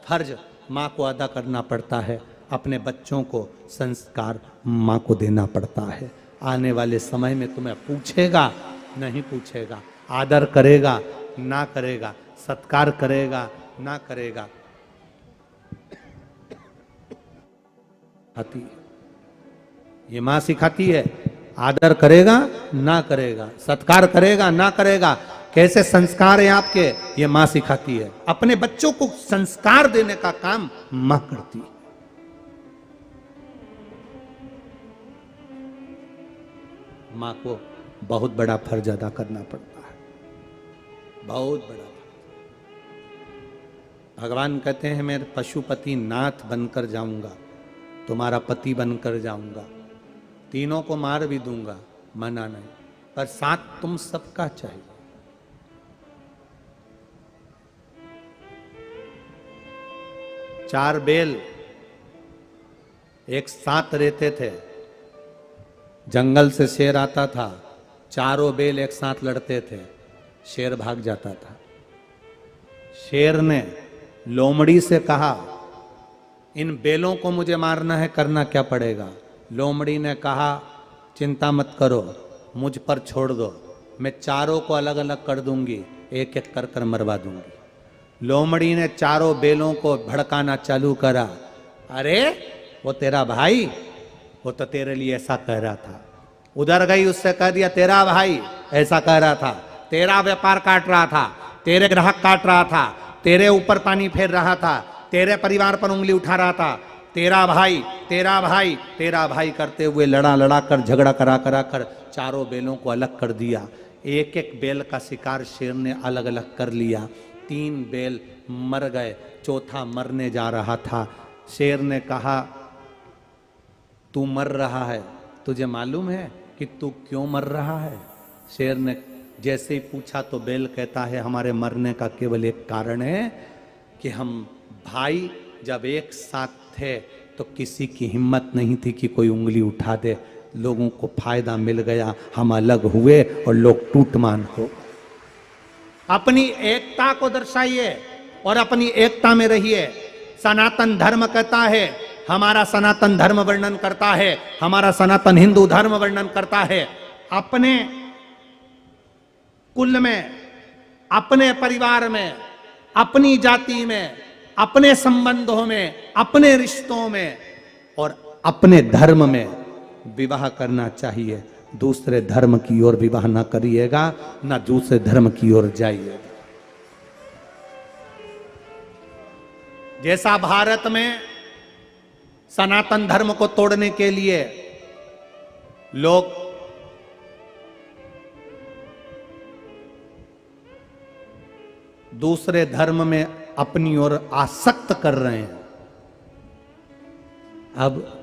फर्ज माँ को अदा करना पड़ता है। अपने बच्चों को संस्कार माँ को देना पड़ता है। आने वाले समय में तुम्हें पूछेगा नहीं पूछेगा, आदर करेगा ना करेगा, सत्कार करेगा ना करेगा, आती ये माँ सिखाती है। आदर करेगा ना करेगा, सत्कार करेगा ना करेगा, कैसे संस्कार है आपके, ये माँ सिखाती है। अपने बच्चों को संस्कार देने का काम माँ करती है। माँ को बहुत बड़ा फर्ज अदा करना पड़ता है, बहुत बड़ा। भगवान कहते हैं मैं पशुपति नाथ बनकर जाऊंगा, तुम्हारा पति बनकर जाऊंगा, तीनों को मार भी दूंगा, मना नहीं, पर साथ तुम सबका चाहिए। चार बेल एक साथ रहते थे, जंगल से शेर आता था, चारों बेल एक साथ लड़ते थे, शेर भाग जाता था। शेर ने लोमड़ी से कहा इन बेलों को मुझे मारना है, करना क्या पड़ेगा? लोमड़ी ने कहा चिंता मत करो, मुझ पर छोड़ दो, मैं चारों को अलग अलग कर दूंगी, एक एक कर कर मरवा दूंगी। लोमड़ी ने चारों बेलों को भड़काना चालू करा, अरे वो तेरा भाई, वो तो तेरे लिए ऐसा कह रहा था। उधर गई, उससे कह दिया तेरा भाई ऐसा कह रहा था, तेरा व्यापार काट रहा था, तेरे ग्राहक काट रहा था, तेरे ऊपर पानी फेर रहा था, तेरे परिवार पर उंगली उठा रहा था, तेरा भाई तेरा भाई तेरा भाई करते हुए लड़ा लड़ा कर झगड़ा करा करा कर चारों बेलों को अलग कर दिया। एक एक बेल का शिकार शेर ने अलग अलग कर लिया। 3 बेल मर गए, चौथा मरने जा रहा था। शेर ने कहा तू मर रहा है, तुझे मालूम है कि तू क्यों मर रहा है? शेर ने जैसे ही पूछा तो बेल कहता है हमारे मरने का केवल एक कारण है कि हम भाई जब एक साथ थे तो किसी की हिम्मत नहीं थी कि कोई उंगली उठा दे, लोगों को फायदा मिल गया, हम अलग हुए और लोग टूटमान हो। अपनी एकता को दर्शाइए और अपनी एकता में रहिए। सनातन धर्म कहता है, हमारा सनातन धर्म वर्णन करता है, हमारा सनातन हिंदू धर्म वर्णन करता है अपने कुल में, अपने परिवार में, अपनी जाति में, अपने संबंधों में, अपने रिश्तों में और अपने धर्म में विवाह करना चाहिए। दूसरे धर्म की ओर विवाह ना करिएगा, ना दूसरे धर्म की ओर जाइएगा। जैसा भारत में सनातन धर्म को तोड़ने के लिए लोग दूसरे धर्म में अपनी ओर आसक्त कर रहे हैं, अब